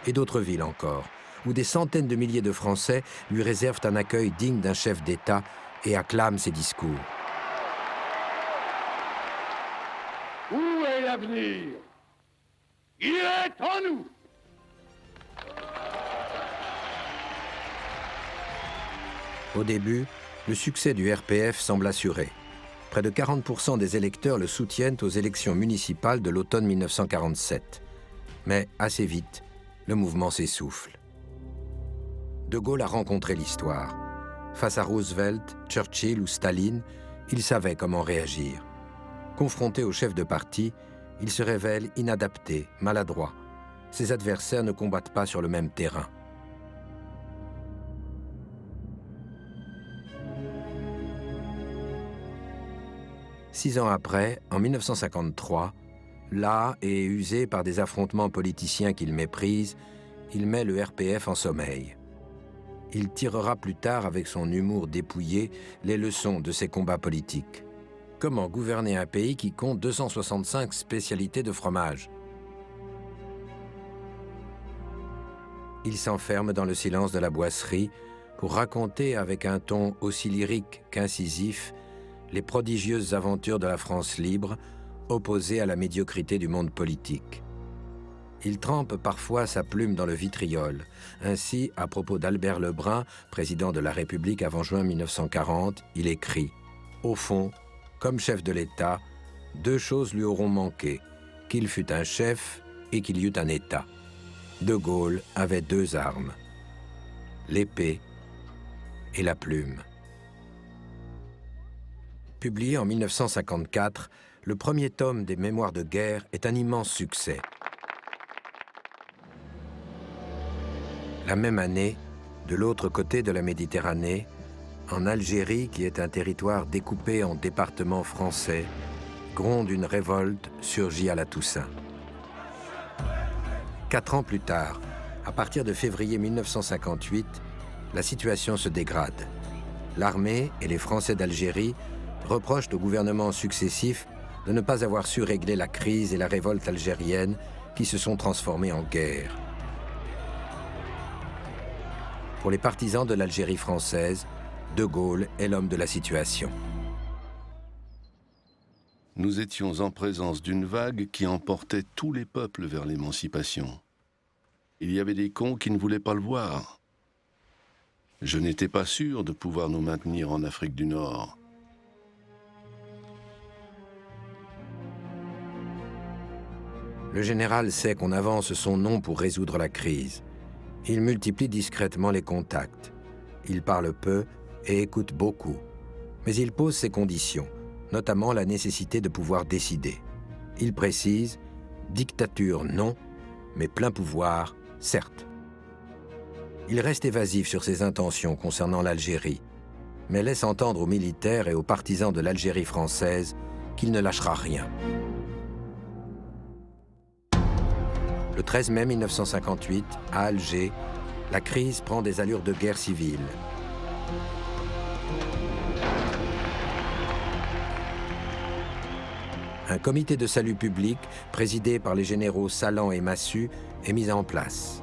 Et d'autres villes encore, où des centaines de milliers de Français lui réservent un accueil digne d'un chef d'État et acclament ses discours. Où est l'avenir? Il est en nous. Au début, le succès du RPF semble assuré. Près de 40% des électeurs le soutiennent aux élections municipales de l'automne 1947. Mais assez vite, le mouvement s'essouffle. De Gaulle a rencontré l'histoire. Face à Roosevelt, Churchill ou Staline, il savait comment réagir. Confronté au chef de parti, il se révèle inadapté, maladroit. Ses adversaires ne combattent pas sur le même terrain. Six ans après, en 1953, las et usé par des affrontements politiciens qu'il méprise, il met le RPF en sommeil. Il tirera plus tard, avec son humour dépouillé, les leçons de ses combats politiques. Comment gouverner un pays qui compte 265 spécialités de fromage? Il s'enferme dans le silence de la boisserie pour raconter avec un ton aussi lyrique qu'incisif les prodigieuses aventures de la France libre, opposée à la médiocrité du monde politique. Il trempe parfois sa plume dans le vitriol. Ainsi, à propos d'Albert Lebrun, président de la République avant juin 1940, il écrit « Au fond, comme chef de l'État, deux choses lui auront manqué, qu'il fût un chef et qu'il y eût un État. De Gaulle avait deux armes, l'épée et la plume. » Publié en 1954, le premier tome des Mémoires de guerre est un immense succès. La même année, de l'autre côté de la Méditerranée, en Algérie, qui est un territoire découpé en départements français, gronde une révolte surgit à la Toussaint. 4 ans plus tard, à partir de février 1958, la situation se dégrade. L'armée et les Français d'Algérie reprochent aux gouvernements successifs de ne pas avoir su régler la crise et la révolte algérienne qui se sont transformées en guerre. Pour les partisans de l'Algérie française, De Gaulle est l'homme de la situation. Nous étions en présence d'une vague qui emportait tous les peuples vers l'émancipation. Il y avait des cons qui ne voulaient pas le voir. Je n'étais pas sûr de pouvoir nous maintenir en Afrique du Nord. Le général sait qu'on avance son nom pour résoudre la crise. Il multiplie discrètement les contacts. Il parle peu et écoute beaucoup. Mais il pose ses conditions, notamment la nécessité de pouvoir décider. Il précise « dictature non, mais plein pouvoir, certes ». Il reste évasif sur ses intentions concernant l'Algérie, mais laisse entendre aux militaires et aux partisans de l'Algérie française qu'il ne lâchera rien. Le 13 mai 1958, à Alger, la crise prend des allures de guerre civile. Un comité de salut public, présidé par les généraux Salan et Massu, est mis en place.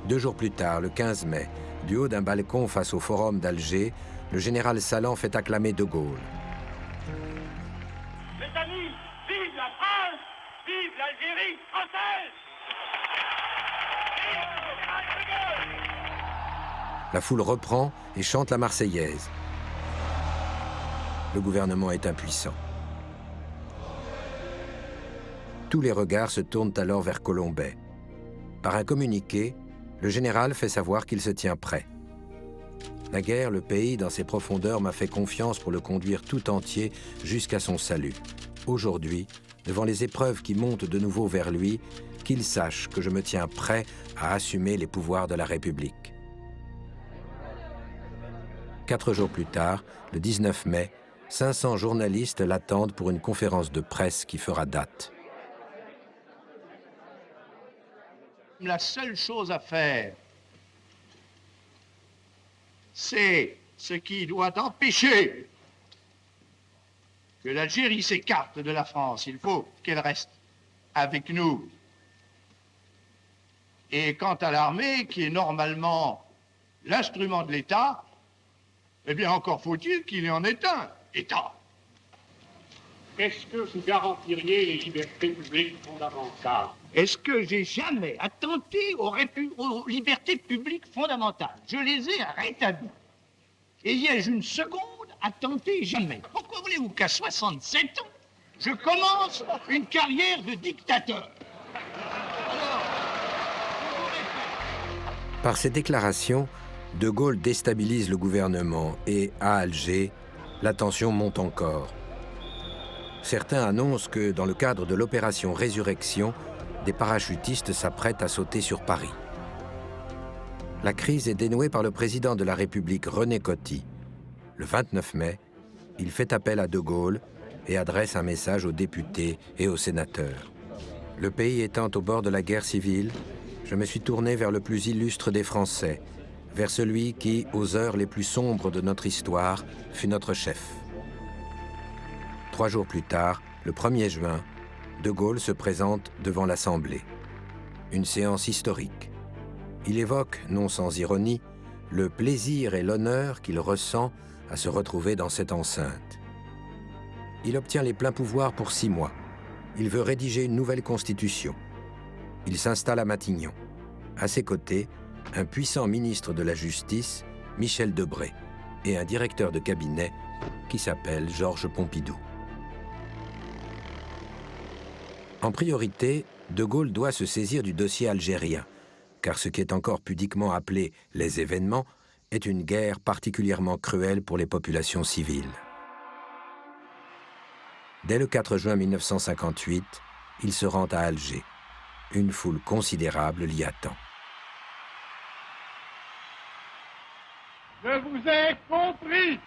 2 jours plus tard, le 15 mai, du haut d'un balcon face au Forum d'Alger, le général Salan fait acclamer De Gaulle. Mes amis, vive la France, vive l'Algérie française! Vive le général de Gaulle! La foule reprend et chante la Marseillaise. Le gouvernement est impuissant. Tous les regards se tournent alors vers Colombey. Par un communiqué, le général fait savoir qu'il se tient prêt. Naguère, le pays, dans ses profondeurs, m'a fait confiance pour le conduire tout entier jusqu'à son salut. Aujourd'hui, devant les épreuves qui montent de nouveau vers lui, qu'il sache que je me tiens prêt à assumer les pouvoirs de la République. 4 jours plus tard, le 19 mai, 500 journalistes l'attendent pour une conférence de presse qui fera date. La seule chose à faire, c'est ce qui doit empêcher que l'Algérie s'écarte de la France. Il faut qu'elle reste avec nous. Et quant à l'armée, qui est normalement l'instrument de l'État, eh bien encore faut-il qu'il en ait un État. Est-ce que vous garantiriez les libertés publiques fondamentales? Est-ce que j'ai jamais attenté aux libertés publiques fondamentales? Je les ai rétablies. Et y ai-je une seconde attenté? Jamais. Pourquoi voulez-vous qu'à 67 ans, je commence une carrière de dictateur? Par ces déclarations, De Gaulle déstabilise le gouvernement et, à Alger, la tension monte encore. Certains annoncent que, dans le cadre de l'opération Résurrection, des parachutistes s'apprêtent à sauter sur Paris. La crise est dénouée par le président de la République, René Coty. Le 29 mai, il fait appel à De Gaulle et adresse un message aux députés et aux sénateurs. Le pays étant au bord de la guerre civile, je me suis tourné vers le plus illustre des Français, vers celui qui, aux heures les plus sombres de notre histoire, fut notre chef. 3 jours plus tard, le 1er juin, De Gaulle se présente devant l'Assemblée. Une séance historique. Il évoque, non sans ironie, le plaisir et l'honneur qu'il ressent à se retrouver dans cette enceinte. Il obtient les pleins pouvoirs pour 6 mois. Il veut rédiger une nouvelle constitution. Il s'installe à Matignon. À ses côtés, un puissant ministre de la Justice, Michel Debré, et un directeur de cabinet qui s'appelle Georges Pompidou. En priorité, De Gaulle doit se saisir du dossier algérien, car ce qui est encore pudiquement appelé les événements est une guerre particulièrement cruelle pour les populations civiles. Dès le 4 juin 1958, il se rend à Alger. Une foule considérable l'y attend. Je vous ai compris.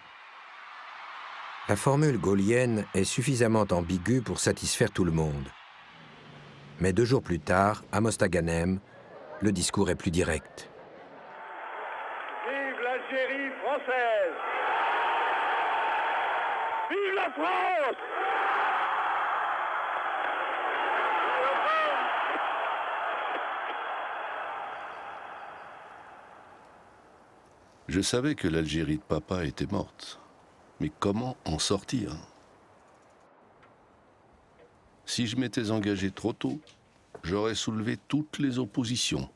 La formule gaulienne est suffisamment ambiguë pour satisfaire tout le monde. Mais 2 jours plus tard, à Mostaganem, le discours est plus direct. Vive l'Algérie française. Vive la France. Je savais que l'Algérie de papa était morte. Mais comment en sortir? Si je m'étais engagé trop tôt, j'aurais soulevé toutes les oppositions.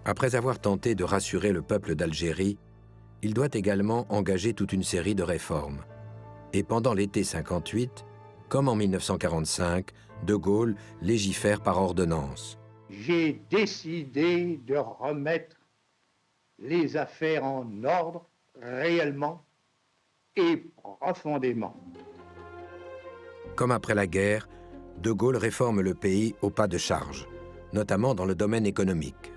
Après avoir tenté de rassurer le peuple d'Algérie, il doit également engager toute une série de réformes. Et pendant l'été 58, comme en 1945, De Gaulle légifère par ordonnance. J'ai décidé de remettre les affaires en ordre réellement et profondément. Comme après la guerre, De Gaulle réforme le pays au pas de charge, notamment dans le domaine économique.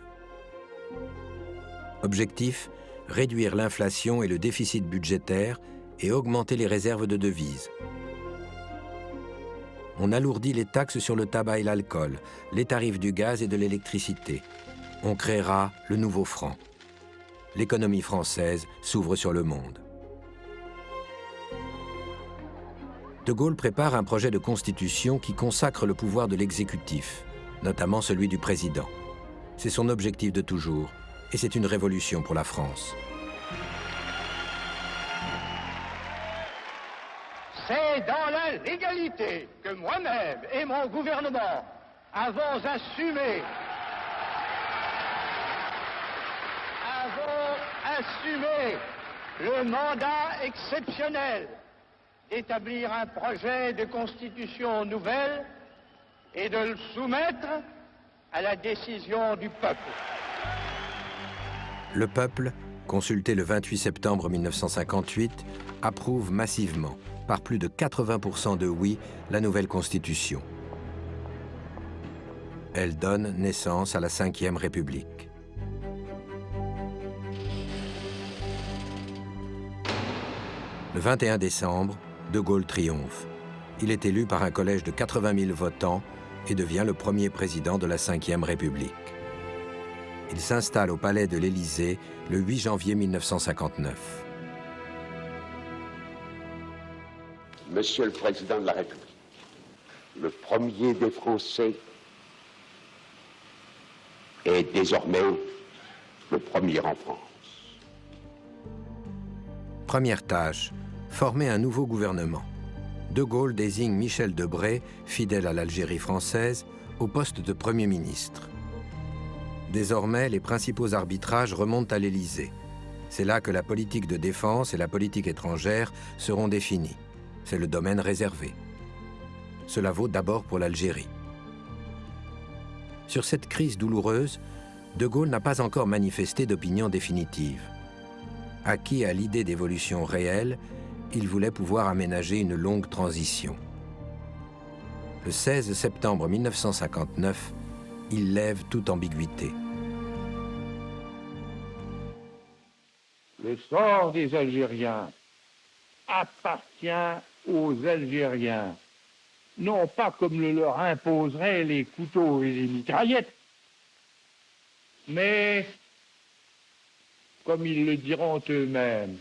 Objectif, réduire l'inflation et le déficit budgétaire et augmenter les réserves de devises. On alourdit les taxes sur le tabac et l'alcool, les tarifs du gaz et de l'électricité. On créera le nouveau franc. L'économie française s'ouvre sur le monde. De Gaulle prépare un projet de constitution qui consacre le pouvoir de l'exécutif, notamment celui du président. C'est son objectif de toujours, et c'est une révolution pour la France. C'est dans la légalité que moi-même et mon gouvernement avons assumé le mandat exceptionnel d'établir un projet de constitution nouvelle et de le soumettre à la décision du peuple. Le peuple, consulté le 28 septembre 1958, approuve massivement, par plus de 80% de oui, la nouvelle Constitution. Elle donne naissance à la Ve République. Le 21 décembre, De Gaulle triomphe. Il est élu par un collège de 80 000 votants et devient le premier président de la Ve République. Il s'installe au palais de l'Élysée le 8 janvier 1959. Monsieur le Président de la République, le premier des Français est désormais le premier en France. Première tâche, former un nouveau gouvernement. De Gaulle désigne Michel Debré, fidèle à l'Algérie française, au poste de Premier ministre. Désormais, les principaux arbitrages remontent à l'Élysée. C'est là que la politique de défense et la politique étrangère seront définies. C'est le domaine réservé. Cela vaut d'abord pour l'Algérie. Sur cette crise douloureuse, De Gaulle n'a pas encore manifesté d'opinion définitive. Acquis à l'idée d'évolution réelle, il voulait pouvoir aménager une longue transition. Le 16 septembre 1959, il lève toute ambiguïté. Le sort des Algériens appartient aux Algériens, non pas comme le leur imposeraient les couteaux et les mitraillettes, mais comme ils le diront eux-mêmes,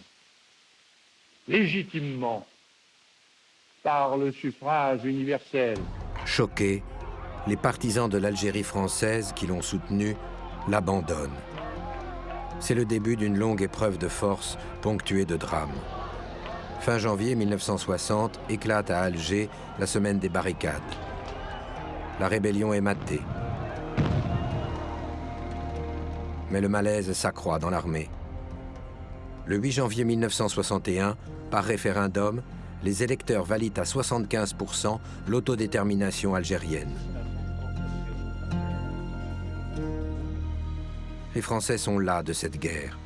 légitimement, par le suffrage universel. Choqués, les partisans de l'Algérie française qui l'ont soutenu l'abandonnent. C'est le début d'une longue épreuve de force ponctuée de drames. Fin janvier 1960, éclate à Alger la semaine des barricades. La rébellion est matée. Mais le malaise s'accroît dans l'armée. Le 8 janvier 1961, par référendum, les électeurs valident à 75% l'autodétermination algérienne. Les Français sont las de cette guerre.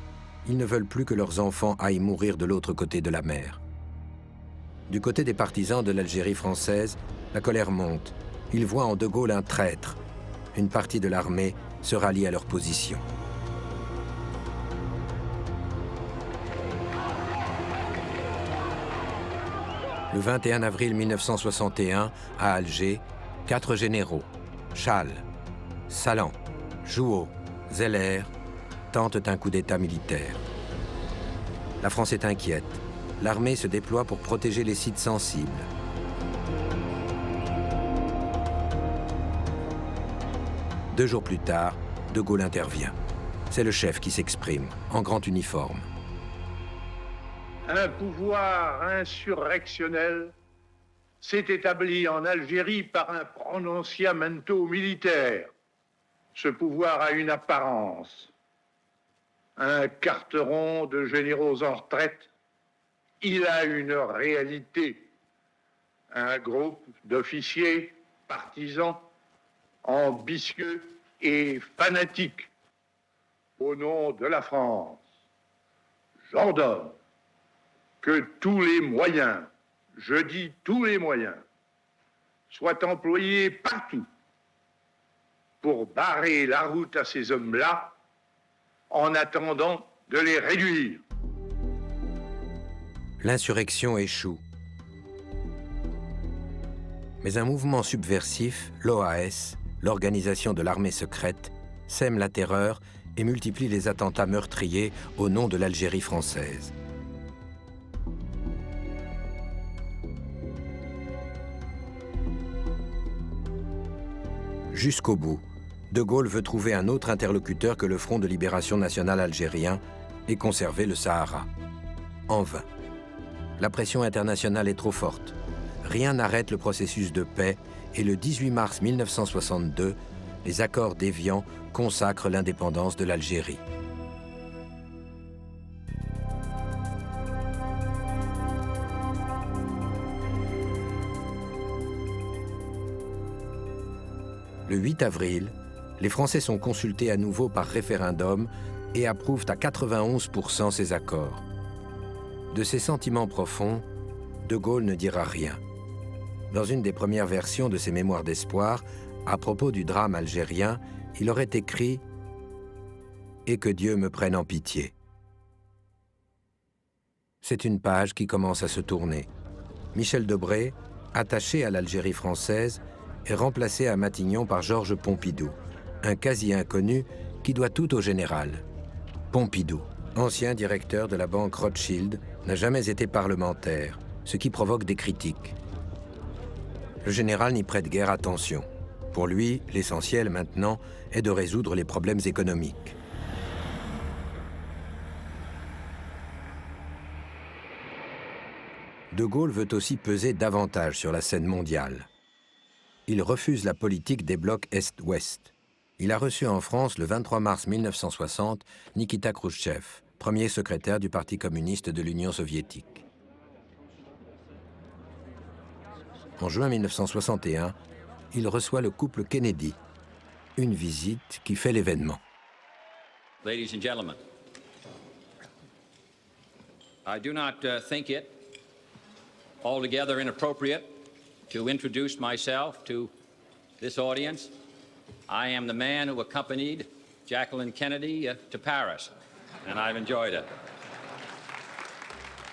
Ils ne veulent plus que leurs enfants aillent mourir de l'autre côté de la mer. Du côté des partisans de l'Algérie française, la colère monte. Ils voient en De Gaulle un traître. Une partie de l'armée se rallie à leur position. Le 21 avril 1961, à Alger, 4 généraux, Chasles, Salan, Jouhaud, Zeller, tentent un coup d'État militaire. La France est inquiète. L'armée se déploie pour protéger les sites sensibles. Deux jours plus tard, De Gaulle intervient. C'est le chef qui s'exprime, en grand uniforme. Un pouvoir insurrectionnel s'est établi en Algérie par un prononciamento militaire. Ce pouvoir a une apparence. Un carteron de généraux en retraite, il a une réalité. Un groupe d'officiers partisans, ambitieux et fanatiques. Au nom de la France, j'ordonne que tous les moyens, je dis tous les moyens, soient employés partout pour barrer la route à ces hommes-là en attendant de les réduire. L'insurrection échoue. Mais un mouvement subversif, l'OAS, l'organisation de l'armée secrète, sème la terreur et multiplie les attentats meurtriers au nom de l'Algérie française. Jusqu'au bout, De Gaulle veut trouver un autre interlocuteur que le Front de libération nationale algérien et conserver le Sahara. En vain. La pression internationale est trop forte. Rien n'arrête le processus de paix et le 18 mars 1962, les accords d'Évian consacrent l'indépendance de l'Algérie. Le 8 avril, les Français sont consultés à nouveau par référendum et approuvent à 91% ces accords. De ses sentiments profonds, De Gaulle ne dira rien. Dans une des premières versions de ses mémoires d'espoir, à propos du drame algérien, il aurait écrit « Et que Dieu me prenne en pitié ». C'est une page qui commence à se tourner. Michel Debré, attaché à l'Algérie française, est remplacé à Matignon par Georges Pompidou, un quasi-inconnu qui doit tout au général. Pompidou, ancien directeur de la banque Rothschild, n'a jamais été parlementaire, ce qui provoque des critiques. Le général n'y prête guère attention. Pour lui, l'essentiel maintenant est de résoudre les problèmes économiques. De Gaulle veut aussi peser davantage sur la scène mondiale. Il refuse la politique des blocs Est-Ouest. Il a reçu en France le 23 mars 1960 Nikita Khrouchtchev, premier secrétaire du Parti communiste de l'Union soviétique. En juin 1961, il reçoit le couple Kennedy, une visite qui fait l'événement. Ladies and gentlemen, I do not think it altogether inappropriate to introduce myself to this audience. I am the man who accompanied Jacqueline Kennedy to Paris, and I've enjoyed it.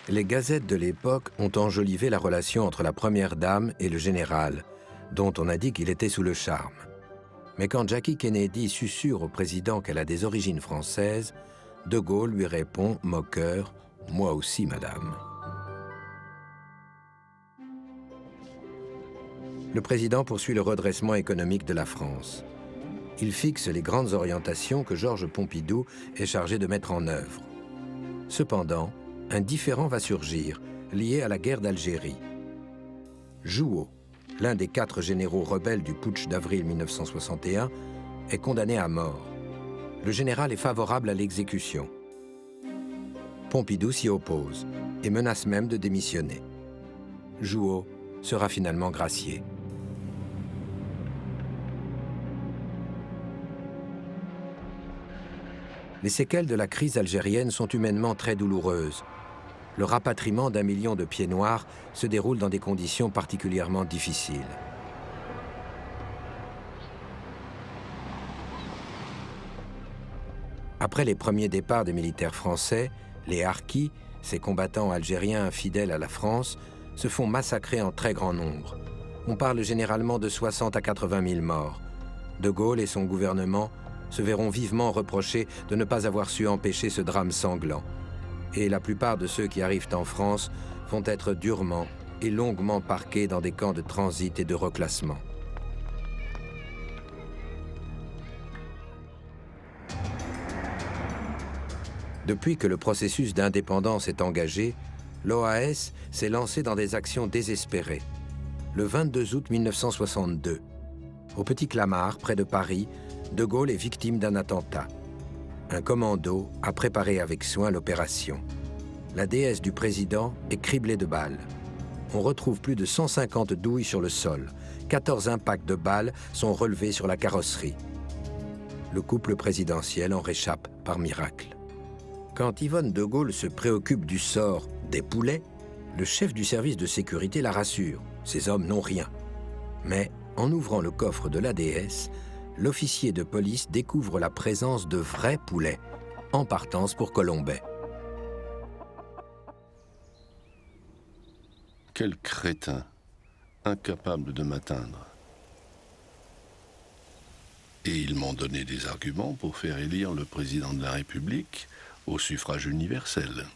Les gazettes de l'époque ont enjolivé la relation entre la première dame et le général, dont on a dit qu'il était sous le charme. Mais quand Jackie Kennedy susurre au président qu'elle a des origines françaises, De Gaulle lui répond, moqueur, « Moi aussi, madame ». Le président poursuit le redressement économique de la France. Il fixe les grandes orientations que Georges Pompidou est chargé de mettre en œuvre. Cependant, un différend va surgir liées à la guerre d'Algérie. Jouhaud, l'un des 4 généraux rebelles du putsch d'avril 1961, est condamné à mort. Le général est favorable à l'exécution. Pompidou s'y oppose et menace même de démissionner. Jouhaud sera finalement gracié. Les séquelles de la crise algérienne sont humainement très douloureuses. Le rapatriement d'1 million de pieds noirs se déroule dans des conditions particulièrement difficiles. Après les premiers départs des militaires français, les harkis, ces combattants algériens fidèles à la France, se font massacrer en très grand nombre. On parle généralement de 60 à 80 000 morts. De Gaulle et son gouvernement se verront vivement reprocher de ne pas avoir su empêcher ce drame sanglant. Et la plupart de ceux qui arrivent en France vont être durement et longuement parqués dans des camps de transit et de reclassement. Depuis que le processus d'indépendance est engagé, l'OAS s'est lancé dans des actions désespérées. Le 22 août 1962, au Petit Clamart, près de Paris, De Gaulle est victime d'un attentat. Un commando a préparé avec soin l'opération. La déesse du président est criblée de balles. On retrouve plus de 150 douilles sur le sol. 14 impacts de balles sont relevés sur la carrosserie. Le couple présidentiel en réchappe par miracle. Quand Yvonne de Gaulle se préoccupe du sort des poulets, le chef du service de sécurité la rassure. Ces hommes n'ont rien. Mais en ouvrant le coffre de la déesse, l'officier de police découvre la présence de vrais poulets, en partance pour Colombey. Quel crétin, incapable de m'atteindre. Et ils m'ont donné des arguments pour faire élire le président de la République au suffrage universel.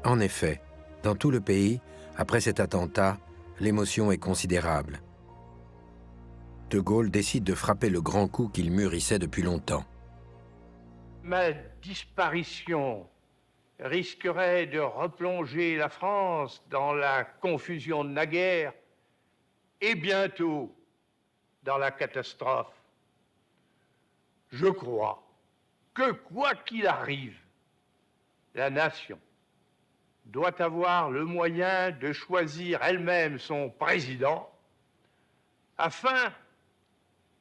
En effet, dans tout le pays, après cet attentat, l'émotion est considérable. De Gaulle décide de frapper le grand coup qu'il mûrissait depuis longtemps. Ma disparition risquerait de replonger la France dans la confusion de naguère et bientôt dans la catastrophe. Je crois que, quoi qu'il arrive, la nation doit avoir le moyen de choisir elle-même son président afin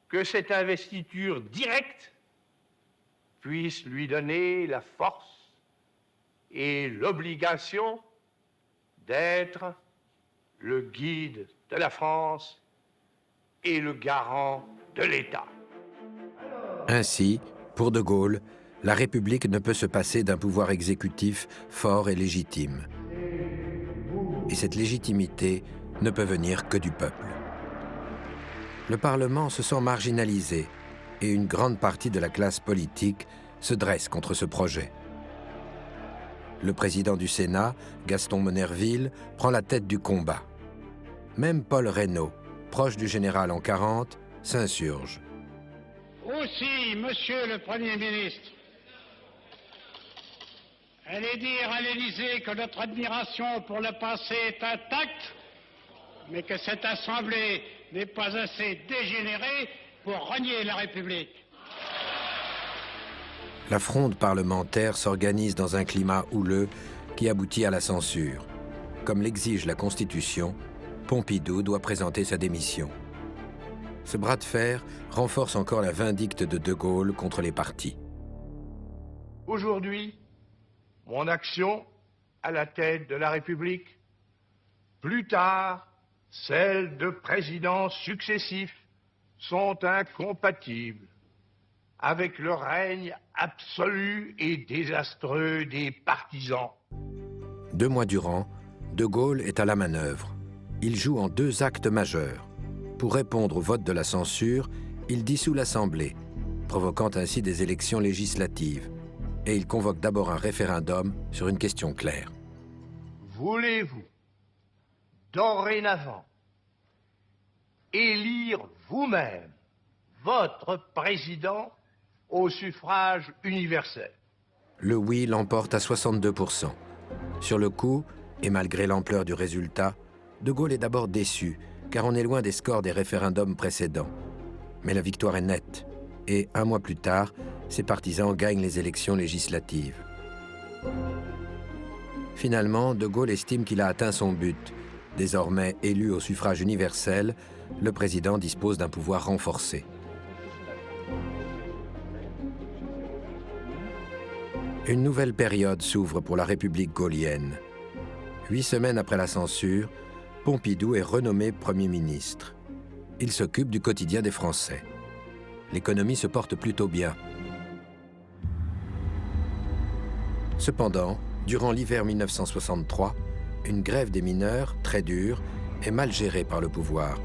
que cette investiture directe puisse lui donner la force et l'obligation d'être le guide de la France et le garant de l'État. Ainsi, pour De Gaulle, la République ne peut se passer d'un pouvoir exécutif fort et légitime. Et cette légitimité ne peut venir que du peuple. Le Parlement se sent marginalisé et une grande partie de la classe politique se dresse contre ce projet. Le président du Sénat, Gaston Monnerville, prend la tête du combat. Même Paul Reynaud, proche du général en 40, s'insurge. Aussi, monsieur le Premier ministre, allez dire à l'Élysée que notre admiration pour le passé est intacte, mais que cette Assemblée n'est pas assez dégénérée pour renier la République. La fronde parlementaire s'organise dans un climat houleux qui aboutit à la censure. Comme l'exige la Constitution, Pompidou doit présenter sa démission. Ce bras de fer renforce encore la vindicte de Gaulle contre les partis. Aujourd'hui, mon action à la tête de la République, plus tard, celle de présidents successifs, sont incompatibles avec le règne absolu et désastreux des partisans. 2 mois durant, De Gaulle est à la manœuvre. Il joue en 2 actes majeurs. Pour répondre au vote de la censure, il dissout l'Assemblée, provoquant ainsi des élections législatives. Et il convoque d'abord un référendum sur une question claire. Voulez-vous, dorénavant, élire vous-même votre président au suffrage universel? Le oui l'emporte à 62%. Sur le coup, et malgré l'ampleur du résultat, De Gaulle est d'abord déçu, car on est loin des scores des référendums précédents. Mais la victoire est nette, et un mois plus tard, ses partisans gagnent les élections législatives. Finalement, De Gaulle estime qu'il a atteint son but. Désormais élu au suffrage universel, le président dispose d'un pouvoir renforcé. Une nouvelle période s'ouvre pour la République gaulienne. 8 semaines après la censure, Pompidou est renommé Premier ministre. Il s'occupe du quotidien des Français. L'économie se porte plutôt bien. Cependant, durant l'hiver 1963, une grève des mineurs, très dure, est mal gérée par le pouvoir.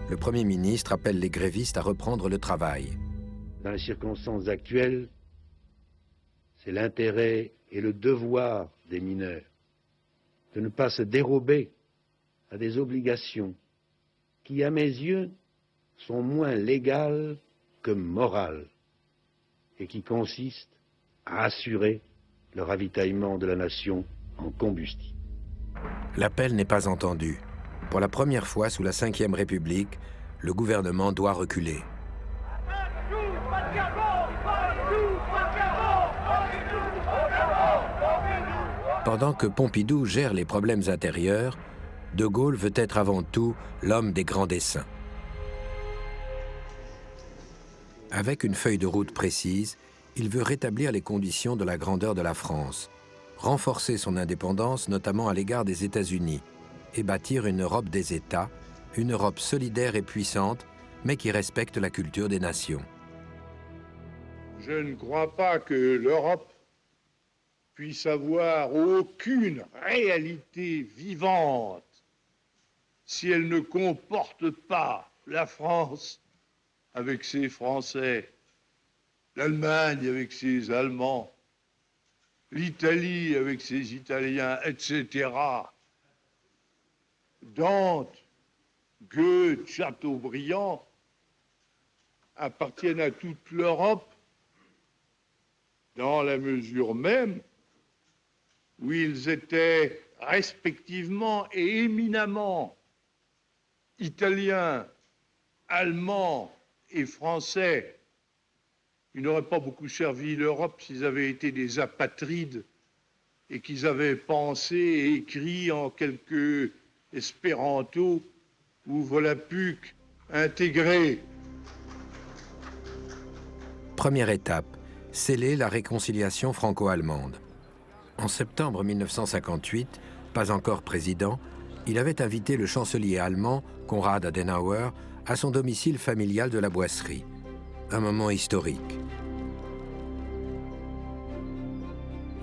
Le Premier ministre appelle les grévistes à reprendre le travail. Dans les circonstances actuelles, c'est l'intérêt et le devoir des mineurs de ne pas se dérober à des obligations qui, à mes yeux, sont moins légales que morales et qui consistent à assurer le ravitaillement de la nation en combustible. L'appel n'est pas entendu. Pour la première fois sous la Ve République, le gouvernement doit reculer. Pendant que Pompidou gère les problèmes intérieurs, De Gaulle veut être avant tout l'homme des grands desseins. Avec une feuille de route précise, il veut rétablir les conditions de la grandeur de la France, renforcer son indépendance notamment à l'égard des États-Unis, et bâtir une Europe des États, une Europe solidaire et puissante, mais qui respecte la culture des nations. Je ne crois pas que l'Europe puisse avoir aucune réalité vivante si elle ne comporte pas la France avec ses Français, l'Allemagne avec ses Allemands, l'Italie avec ses Italiens, etc. Dante, Goethe, Chateaubriand appartiennent à toute l'Europe dans la mesure même où ils étaient respectivement et éminemment italiens, allemands et français. Ils n'auraient pas beaucoup servi l'Europe s'ils avaient été des apatrides et qu'ils avaient pensé et écrit en quelques espéranto ou volapuc intégrés. Première étape, sceller la réconciliation franco-allemande. En septembre 1958, pas encore président, il avait invité le chancelier allemand, Konrad Adenauer, à son domicile familial de la Boisserie. Un moment historique.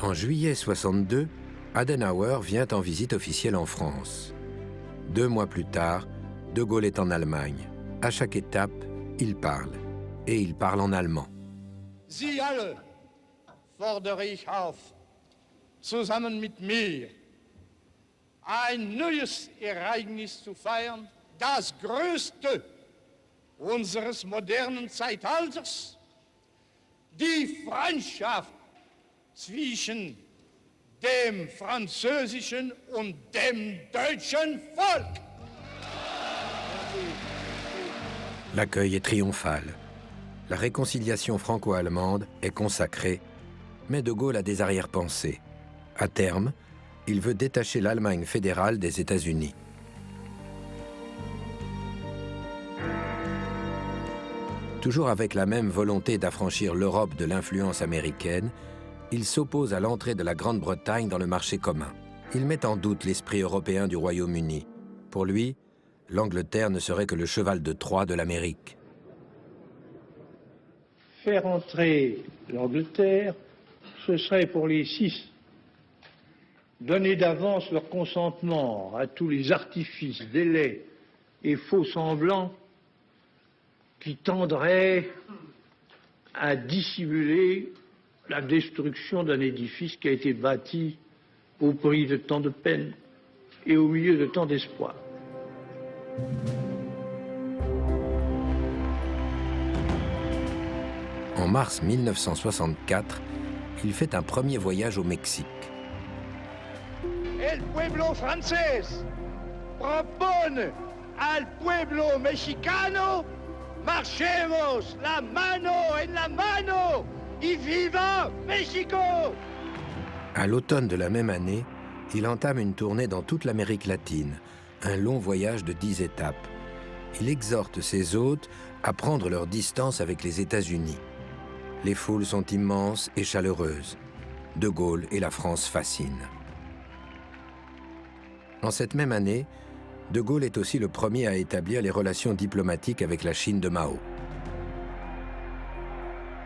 En juillet 62, Adenauer vient en visite officielle en France. 2 mois plus tard, De Gaulle est en Allemagne. À chaque étape, il parle. Et il parle en allemand. Sie alle fordere ich auf, zusammen mit mir ein neues Ereignis zu feiern, das größte unseres modernen Zeitalters, die Freundschaft zwischen dem französischen und dem deutschen Volk. L'accueil est triomphal. La réconciliation franco-allemande est consacrée, mais De Gaulle a des arrière-pensées. À terme, il veut détacher l'Allemagne fédérale des États-Unis. Toujours avec la même volonté d'affranchir l'Europe de l'influence américaine, il s'oppose à l'entrée de la Grande-Bretagne dans le marché commun. Il met en doute l'esprit européen du Royaume-Uni. Pour lui, l'Angleterre ne serait que le cheval de Troie de l'Amérique. Faire entrer l'Angleterre, ce serait pour les 6 donner d'avance leur consentement à tous les artifices, délais et faux semblants qui tendraient à dissimuler la destruction d'un édifice qui a été bâti au prix de tant de peine et au milieu de tant d'espoir. En mars 1964, il fait un premier voyage au Mexique. El pueblo francés propone al pueblo mexicano, marchemos la mano en la mano y viva México! À l'automne de la même année, il entame une tournée dans toute l'Amérique latine, un long voyage de 10 étapes. Il exhorte ses hôtes à prendre leur distance avec les États-Unis. Les foules sont immenses et chaleureuses. De Gaulle et la France fascinent. En cette même année, De Gaulle est aussi le premier à établir les relations diplomatiques avec la Chine de Mao.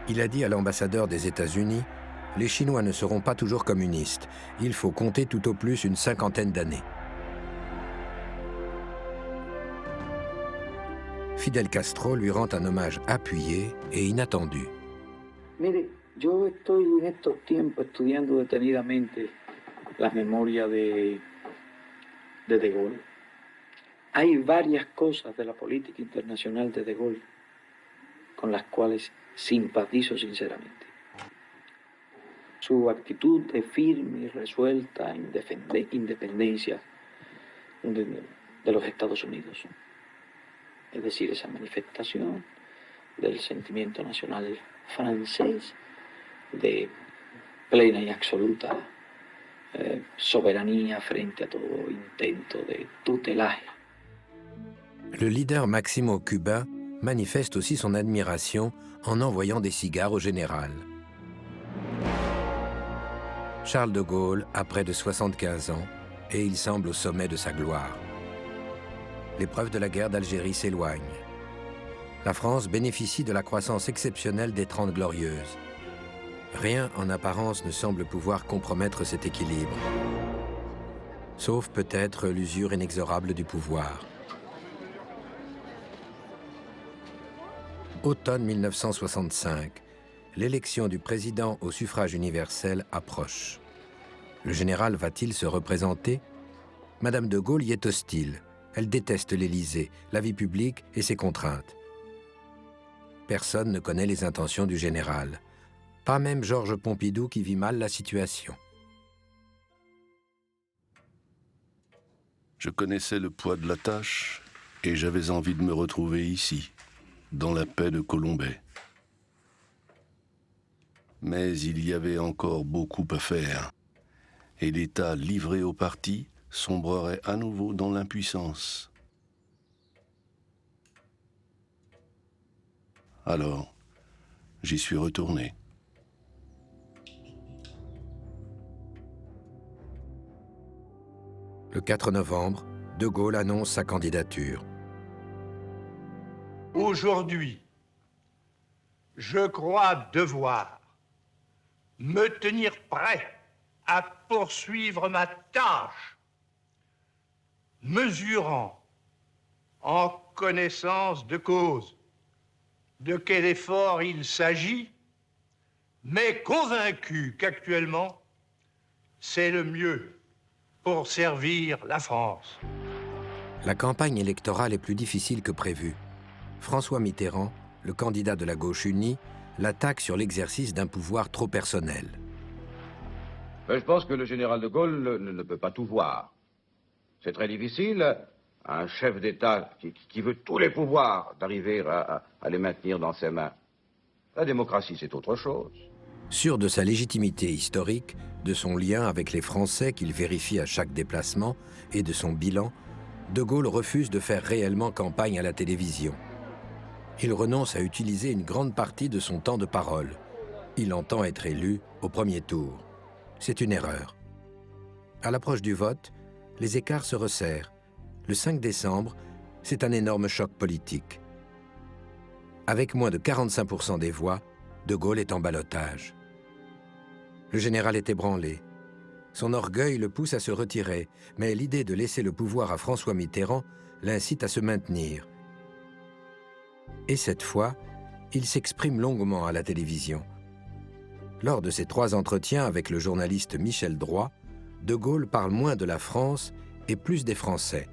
Il a dit à l'ambassadeur des États-Unis « Les Chinois ne seront pas toujours communistes. Il faut compter tout au plus une 50aine d'années. » Fidel Castro lui rend un hommage appuyé et inattendu. Mire, yo estoy en estos tiempos estudiando detenidamente las memorias de Gaulle. Hay varias cosas de la política internacional de Gaulle con las cuales simpatizo sinceramente. Su actitud de firme y resuelta independencia de los Estados Unidos. Es decir, esa manifestación del sentimiento nacional francés de plena y absoluta soberanía frente a todo intento de tutelaje. Le leader Máximo cubain manifeste aussi son admiration en envoyant des cigares au général. Charles de Gaulle a près de 75 ans et il semble au sommet de sa gloire. L'épreuve de la guerre d'Algérie s'éloigne. La France bénéficie de la croissance exceptionnelle des 30 Glorieuses. Rien en apparence ne semble pouvoir compromettre cet équilibre. Sauf peut-être l'usure inexorable du pouvoir. Automne 1965, l'élection du président au suffrage universel approche. Le général va-t-il se représenter? Madame de Gaulle y est hostile. Elle déteste l'Élysée, la vie publique et ses contraintes. Personne ne connaît les intentions du général. Pas même Georges Pompidou qui vit mal la situation. Je connaissais le poids de la tâche et j'avais envie de me retrouver ici, dans la paix de Colombey. Mais il y avait encore beaucoup à faire et l'État livré au parti sombrerait à nouveau dans l'impuissance. Alors, j'y suis retourné. Le 4 novembre, De Gaulle annonce sa candidature. Aujourd'hui, je crois devoir me tenir prêt à poursuivre ma tâche, mesurant en connaissance de cause de quel effort il s'agit, mais convaincu qu'actuellement, c'est le mieux pour servir la France. La campagne électorale est plus difficile que prévu. François Mitterrand, le candidat de la gauche unie, l'attaque sur l'exercice d'un pouvoir trop personnel. Je pense que le général de Gaulle ne peut pas tout voir. C'est très difficile, un chef d'État qui veut tous les pouvoirs, d'arriver à les maintenir dans ses mains. La démocratie, c'est autre chose. Sûr de sa légitimité historique, de son lien avec les Français qu'il vérifie à chaque déplacement et de son bilan, De Gaulle refuse de faire réellement campagne à la télévision. Il renonce à utiliser une grande partie de son temps de parole. Il entend être élu au premier tour. C'est une erreur. À l'approche du vote, les écarts se resserrent. Le 5 décembre, c'est un énorme choc politique. Avec moins de 45% des voix, De Gaulle est en ballottage. Le général est ébranlé. Son orgueil le pousse à se retirer, mais l'idée de laisser le pouvoir à François Mitterrand l'incite à se maintenir. Et cette fois, il s'exprime longuement à la télévision. Lors de ses 3 entretiens avec le journaliste Michel Droit, De Gaulle parle moins de la France et plus des Français.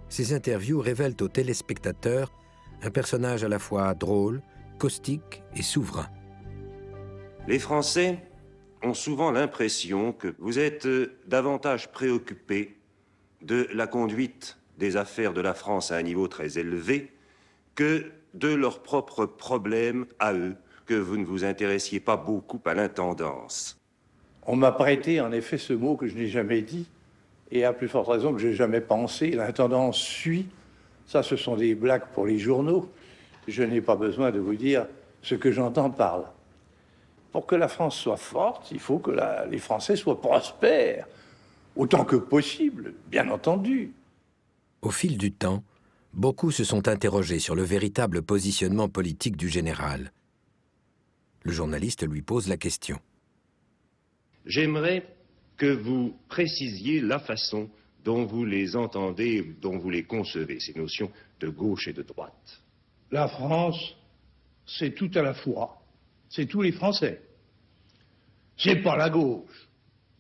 Ces interviews révèlent aux téléspectateurs un personnage à la fois drôle, caustique et souverain. Les Français ont souvent l'impression que vous êtes davantage préoccupés de la conduite des affaires de la France à un niveau très élevé que de leurs propres problèmes à eux, que vous ne vous intéressiez pas beaucoup à l'intendance. On m'a prêté en effet ce mot que je n'ai jamais dit, et à plus forte raison que je n'ai jamais pensé. L'intendance suit, ça ce sont des blagues pour les journaux. Je n'ai pas besoin de vous dire ce que j'entends par là. Pour que la France soit forte, il faut que les Français soient prospères, autant que possible, bien entendu. Au fil du temps, beaucoup se sont interrogés sur le véritable positionnement politique du général. Le journaliste lui pose la question. J'aimerais que vous précisiez la façon dont vous les entendez, dont vous les concevez, ces notions de gauche et de droite. La France, c'est tout à la fois. C'est tous les Français. C'est pas la gauche,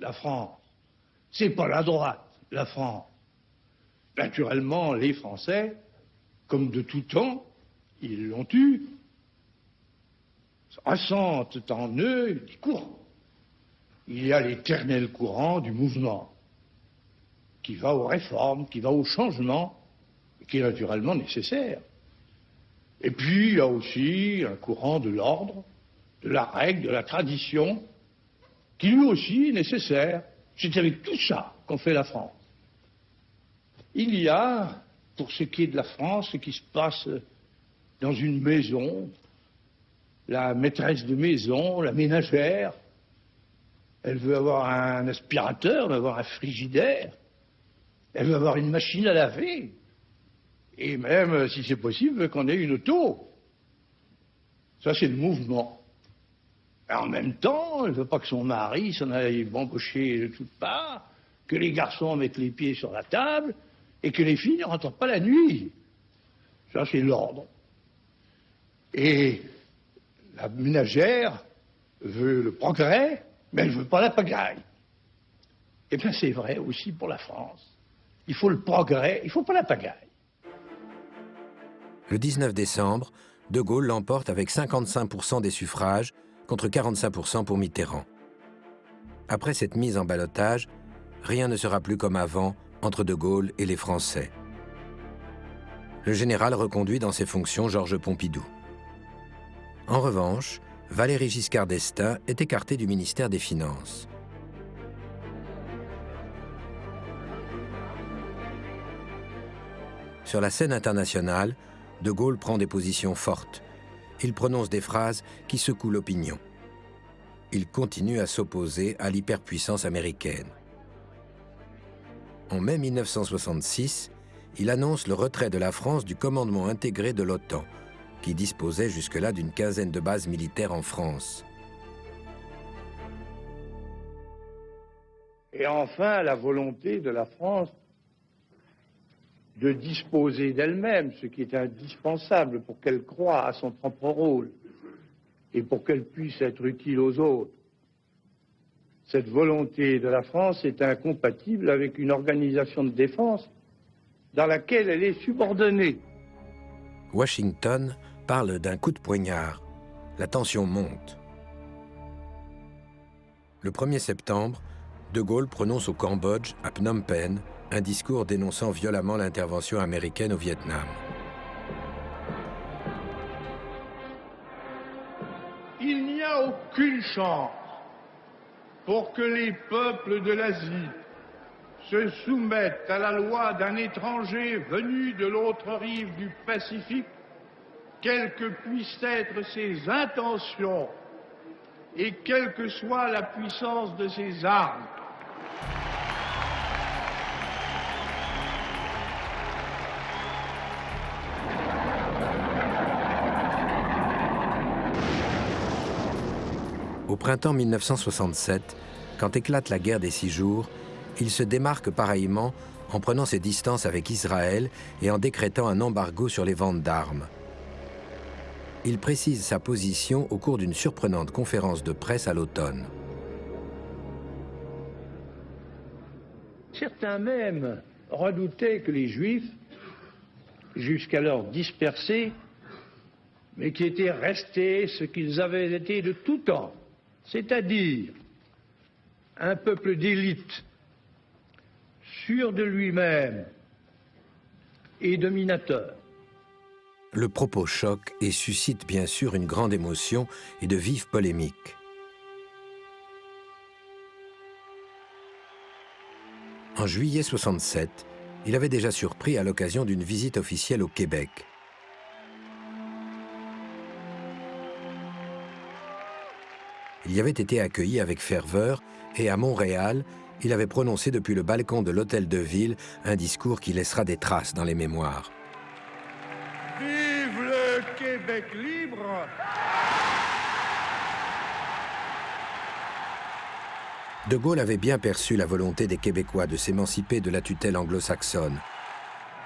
la France. C'est pas la droite, la France. Naturellement, les Français, comme de tout temps, ils l'ont eu, ressentent en eux des courants. Il y a l'éternel courant du mouvement, qui va aux réformes, qui va au changement, et qui est naturellement nécessaire. Et puis, il y a aussi un courant de l'ordre, de la règle, de la tradition, qui lui aussi est nécessaire. C'est avec tout ça qu'on fait la France. Il y a, pour ce qui est de la France, ce qui se passe dans une maison, la maîtresse de maison, la ménagère, elle veut avoir un aspirateur, elle veut avoir un frigidaire, elle veut avoir une machine à laver, et même, si c'est possible, qu'on ait une auto. Ça, c'est le mouvement. Et en même temps, elle ne veut pas que son mari s'en aille bambocher de toutes parts, que les garçons mettent les pieds sur la table, et que les filles ne rentrent pas la nuit. Ça, c'est l'ordre. Et la ménagère veut le progrès, mais elle ne veut pas la pagaille. Eh bien, c'est vrai aussi pour la France. Il faut le progrès, il ne faut pas la pagaille. Le 19 décembre, De Gaulle l'emporte avec 55% des suffrages contre 45% pour Mitterrand. Après cette mise en ballottage, rien ne sera plus comme avant entre De Gaulle et les Français. Le général reconduit dans ses fonctions Georges Pompidou. En revanche, Valéry Giscard d'Estaing est écarté du ministère des Finances. Sur la scène internationale, De Gaulle prend des positions fortes. Il prononce des phrases qui secouent l'opinion. Il continue à s'opposer à l'hyperpuissance américaine. En mai 1966, il annonce le retrait de la France du commandement intégré de l'OTAN, qui disposait jusque-là d'une quinzaine de bases militaires en France. Et enfin, la volonté de la France de disposer d'elle-même, ce qui est indispensable pour qu'elle croie à son propre rôle et pour qu'elle puisse être utile aux autres. Cette volonté de la France est incompatible avec une organisation de défense dans laquelle elle est subordonnée. Washington parle d'un coup de poignard. La tension monte. Le 1er septembre, De Gaulle prononce au Cambodge, à Phnom Penh, un discours dénonçant violemment l'intervention américaine au Vietnam. Il n'y a aucune chance pour que les peuples de l'Asie se soumettent à la loi d'un étranger venu de l'autre rive du Pacifique, quelles que puissent être ses intentions et quelle que soit la puissance de ses armes. Au printemps 1967, quand éclate la guerre des 6 jours, il se démarque pareillement en prenant ses distances avec Israël et en décrétant un embargo sur les ventes d'armes. Il précise sa position au cours d'une surprenante conférence de presse à l'automne. Certains même redoutaient que les Juifs, jusqu'alors dispersés, mais qui étaient restés ce qu'ils avaient été de tout temps, c'est-à-dire un peuple d'élite, sûr de lui-même et dominateur. Le propos choque et suscite bien sûr une grande émotion et de vives polémiques. En juillet 67, il avait déjà surpris à l'occasion d'une visite officielle au Québec. Il y avait été accueilli avec ferveur et à Montréal, il avait prononcé depuis le balcon de l'Hôtel de Ville un discours qui laissera des traces dans les mémoires. Vive le Québec libre! De Gaulle avait bien perçu la volonté des Québécois de s'émanciper de la tutelle anglo-saxonne.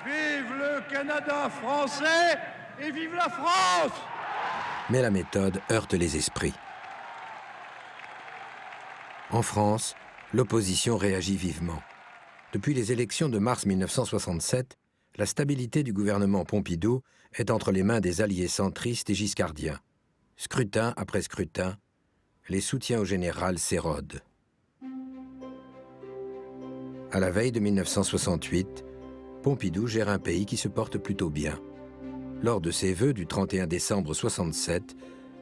Vive le Canada français et vive la France! Mais la méthode heurte les esprits. En France, l'opposition réagit vivement. Depuis les élections de mars 1967, la stabilité du gouvernement Pompidou est entre les mains des alliés centristes et giscardiens. Scrutin après scrutin, les soutiens au général s'érodent. À la veille de 1968, Pompidou gère un pays qui se porte plutôt bien. Lors de ses vœux du 31 décembre 1967,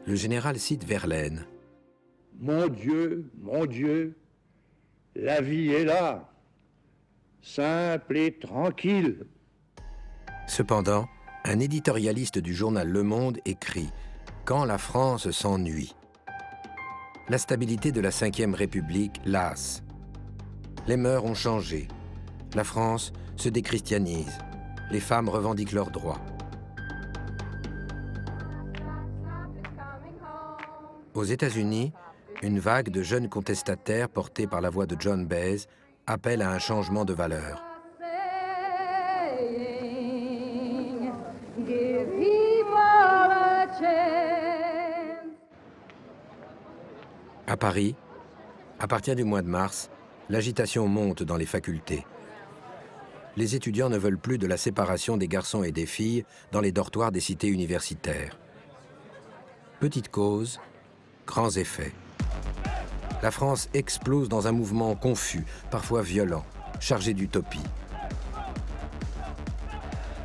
le général cite Verlaine. « Mon Dieu, la vie est là, simple et tranquille. » Cependant, un éditorialiste du journal Le Monde écrit « Quand la France s'ennuie ». La stabilité de la Ve République lasse. Les mœurs ont changé. La France se déchristianise. Les femmes revendiquent leurs droits. Aux États-Unis, une vague de jeunes contestataires portée par la voix de John Baez appelle à un changement de valeur. À Paris, à partir du mois de mars, l'agitation monte dans les facultés. Les étudiants ne veulent plus de la séparation des garçons et des filles dans les dortoirs des cités universitaires. Petite cause, grands effets. La France explose dans un mouvement confus, parfois violent, chargé d'utopie.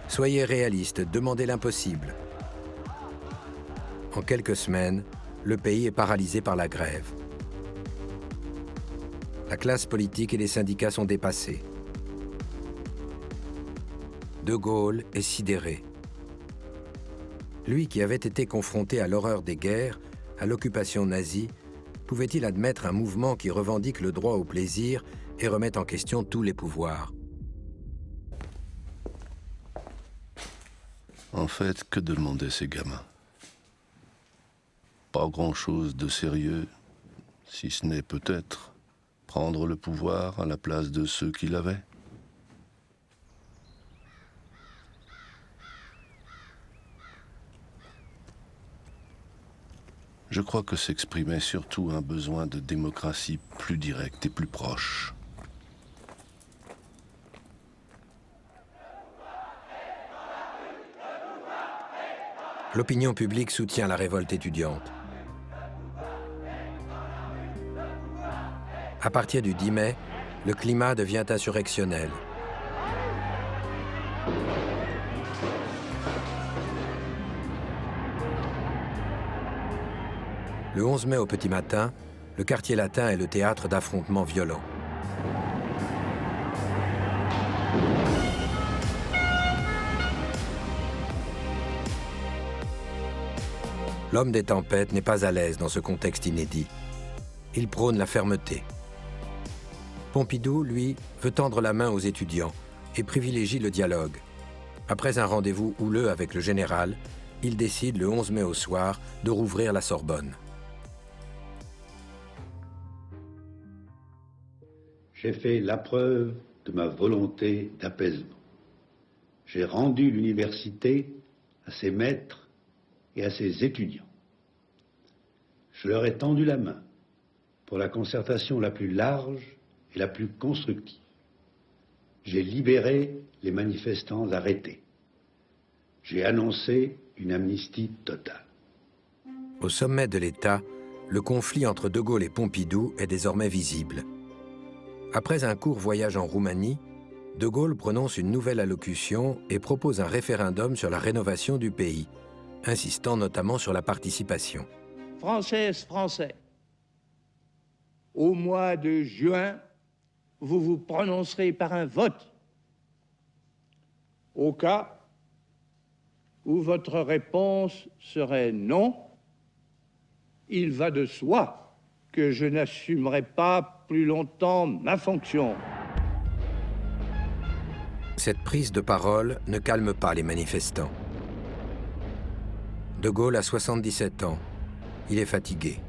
Soyez réalistes, demandez l'impossible. En quelques semaines, le pays est paralysé par la grève. La classe politique et les syndicats sont dépassés. De Gaulle est sidéré. Lui qui avait été confronté à l'horreur des guerres, à l'occupation nazie, pouvait-il admettre un mouvement qui revendique le droit au plaisir et remet en question tous les pouvoirs? En fait, que demandaient ces gamins? Pas grand-chose de sérieux, si ce n'est peut-être prendre le pouvoir à la place de ceux qui l'avaient. Je crois que s'exprimait surtout un besoin de démocratie plus directe et plus proche. L'opinion publique soutient la révolte étudiante. À partir du 10 mai, le climat devient insurrectionnel. Le 11 mai au petit matin, le quartier latin est le théâtre d'affrontements violents. L'homme des tempêtes n'est pas à l'aise dans ce contexte inédit. Il prône la fermeté. Pompidou, lui, veut tendre la main aux étudiants et privilégie le dialogue. Après un rendez-vous houleux avec le général, il décide le 11 mai au soir de rouvrir la Sorbonne. J'ai fait la preuve de ma volonté d'apaisement. J'ai rendu l'université à ses maîtres et à ses étudiants. Je leur ai tendu la main pour la concertation la plus large et la plus constructive. J'ai libéré les manifestants arrêtés. J'ai annoncé une amnistie totale. Au sommet de l'État, le conflit entre De Gaulle et Pompidou est désormais visible. Après un court voyage en Roumanie, De Gaulle prononce une nouvelle allocution et propose un référendum sur la rénovation du pays, insistant notamment sur la participation. Françaises, Français, au mois de juin, vous vous prononcerez par un vote. Au cas où votre réponse serait non, il va de soi que je n'assumerai pas plus longtemps ma fonction. Cette prise de parole ne calme pas les manifestants. De Gaulle a 77 ans. Il est fatigué.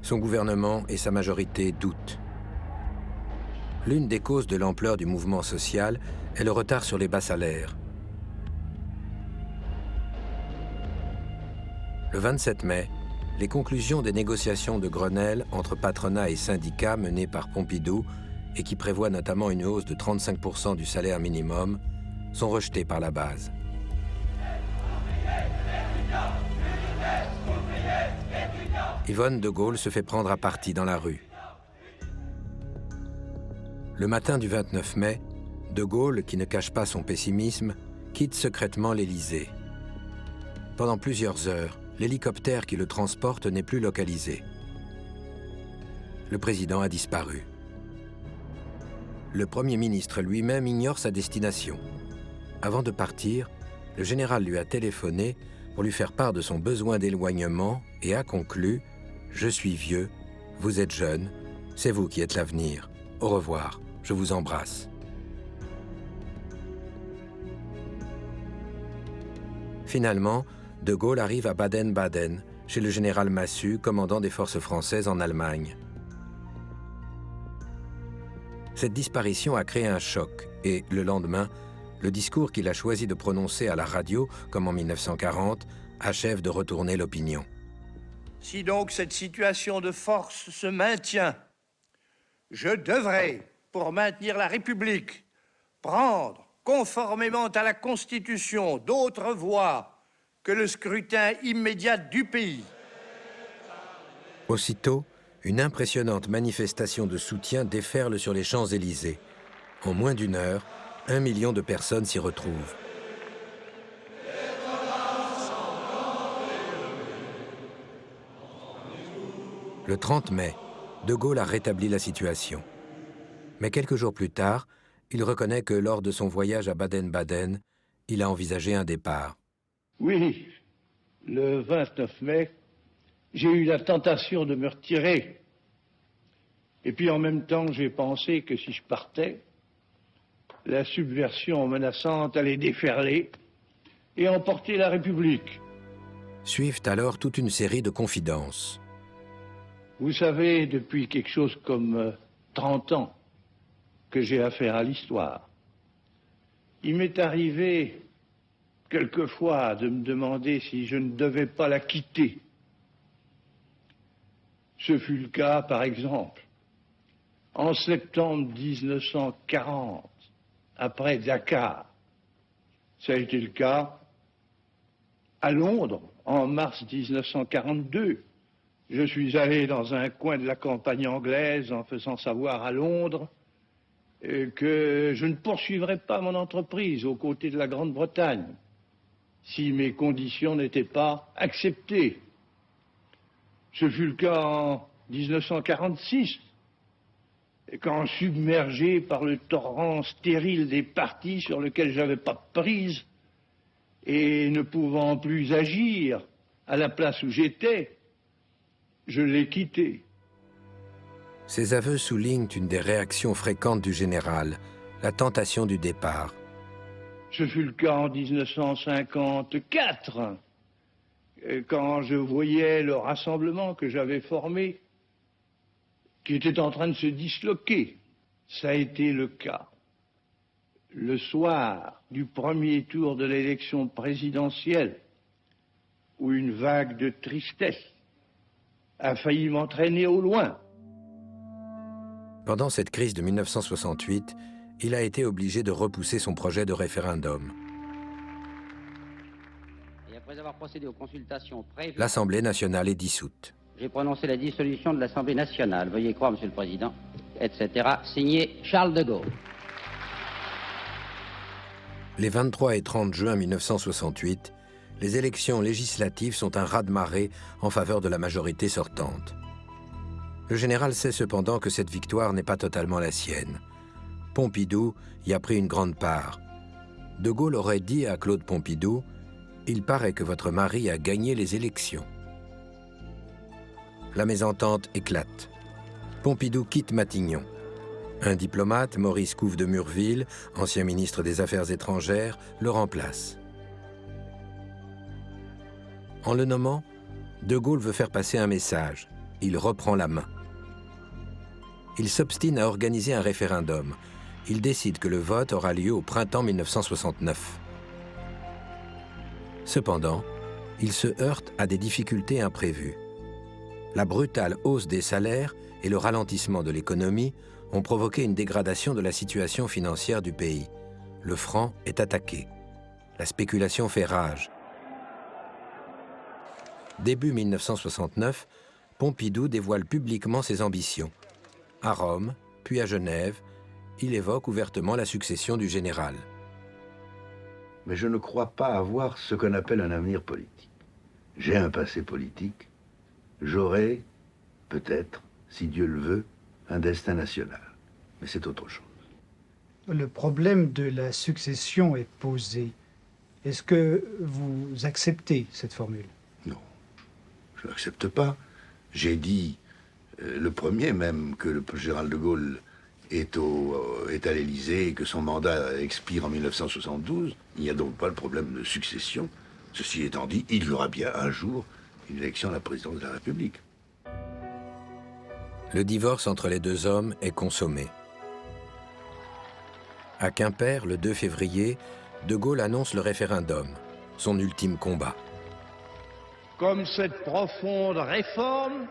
Son gouvernement et sa majorité doutent. L'une des causes de l'ampleur du mouvement social est le retard sur les bas salaires. Le 27 mai, les conclusions des négociations de Grenelle entre patronat et syndicats menées par Pompidou et qui prévoient notamment une hausse de 35% du salaire minimum sont rejetées par la base. Yvonne de Gaulle se fait prendre à partie dans la rue. Le matin du 29 mai, de Gaulle, qui ne cache pas son pessimisme, quitte secrètement l'Élysée. Pendant plusieurs heures, l'hélicoptère qui le transporte n'est plus localisé. Le président a disparu. Le Premier ministre lui-même ignore sa destination. Avant de partir, le général lui a téléphoné pour lui faire part de son besoin d'éloignement et a conclu « Je suis vieux, vous êtes jeune, c'est vous qui êtes l'avenir. Au revoir, je vous embrasse. » Finalement, De Gaulle arrive à Baden-Baden, chez le général Massu, commandant des forces françaises en Allemagne. Cette disparition a créé un choc et, le lendemain, le discours qu'il a choisi de prononcer à la radio, comme en 1940, achève de retourner l'opinion. Si donc cette situation de force se maintient, je devrais, pour maintenir la République, prendre, conformément à la Constitution, d'autres voies que le scrutin immédiat du pays. Aussitôt, une impressionnante manifestation de soutien déferle sur les Champs-Élysées. En moins d'une heure, 1 million de personnes s'y retrouvent. Le 30 mai, De Gaulle a rétabli la situation. Mais quelques jours plus tard, il reconnaît que lors de son voyage à Baden-Baden, il a envisagé un départ. Oui, le 29 mai, j'ai eu la tentation de me retirer. Et puis en même temps, j'ai pensé que si je partais, la subversion menaçante allait déferler et emporter la République. Suivent alors toute une série de confidences. Vous savez, depuis quelque chose comme 30 ans que j'ai affaire à l'histoire, il m'est arrivé quelquefois de me demander si je ne devais pas la quitter. Ce fut le cas, par exemple, en septembre 1940, après Dakar. Ça a été le cas à Londres, en mars 1942. Je suis allé dans un coin de la campagne anglaise en faisant savoir à Londres que je ne poursuivrais pas mon entreprise aux côtés de la Grande-Bretagne si mes conditions n'étaient pas acceptées. Ce fut le cas en 1946, quand, submergé par le torrent stérile des partis sur lequel je n'avais pas de prise et ne pouvant plus agir à la place où j'étais, je l'ai quitté. Ces aveux soulignent une des réactions fréquentes du général, la tentation du départ. Ce fut le cas en 1954, quand je voyais le rassemblement que j'avais formé, qui était en train de se disloquer. Ça a été le cas le soir du premier tour de l'élection présidentielle, où une vague de tristesse a failli m'entraîner au loin. Pendant cette crise de 1968, il a été obligé de repousser son projet de référendum. Après avoir procédé aux consultations prévues, L'Assemblée nationale est dissoute. j'ai prononcé la dissolution de l'Assemblée nationale. Veuillez croire, Monsieur le Président, etc. Signé Charles de Gaulle. Les 23 et 30 juin 1968, les élections législatives sont un raz-de-marée en faveur de la majorité sortante. Le général sait cependant que cette victoire n'est pas totalement la sienne. Pompidou y a pris une grande part. De Gaulle aurait dit à Claude Pompidou « Il paraît que votre mari a gagné les élections ». La mésentente éclate. Pompidou quitte Matignon. Un diplomate, Maurice Couve de Murville, ancien ministre des Affaires étrangères, le remplace. En le nommant, De Gaulle veut faire passer un message. Il reprend la main. Il s'obstine à organiser un référendum. Il décide que le vote aura lieu au printemps 1969. Cependant, il se heurte à des difficultés imprévues. La brutale hausse des salaires et le ralentissement de l'économie ont provoqué une dégradation de la situation financière du pays. Le franc est attaqué. La spéculation fait rage. Début 1969, Pompidou dévoile publiquement ses ambitions. À Rome, puis à Genève, il évoque ouvertement la succession du général. Mais je ne crois pas avoir ce qu'on appelle un avenir politique. J'ai un passé politique. J'aurai, peut-être, si Dieu le veut, un destin national. Mais c'est autre chose. Le problème de la succession est posé. Est-ce que vous acceptez cette formule? Non, je n'accepte pas. J'ai dit, le premier même, que le général de Gaulle est à l'Élysée et que son mandat expire en 1972. Il n'y a donc pas le problème de succession. Ceci étant dit, il y aura bien un jour une élection à la présidence de la République. Le divorce entre les deux hommes est consommé. À Quimper, le 2 février, De Gaulle annonce le référendum, son ultime combat. Comme cette profonde réforme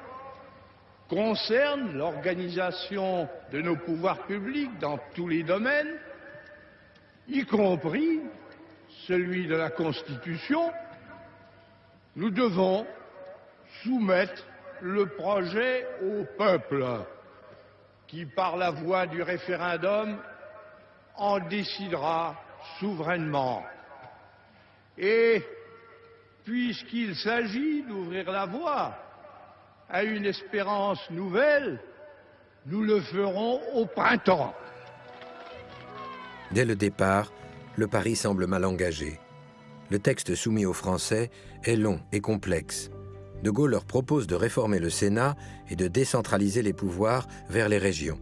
concerne l'organisation de nos pouvoirs publics dans tous les domaines, y compris celui de la Constitution, nous devons soumettre le projet au peuple, qui, par la voie du référendum, en décidera souverainement. Et puisqu'il s'agit d'ouvrir la voie à une espérance nouvelle, nous le ferons au printemps. Dès le départ, le pari semble mal engagé. Le texte soumis aux Français est long et complexe. De Gaulle leur propose de réformer le Sénat et de décentraliser les pouvoirs vers les régions.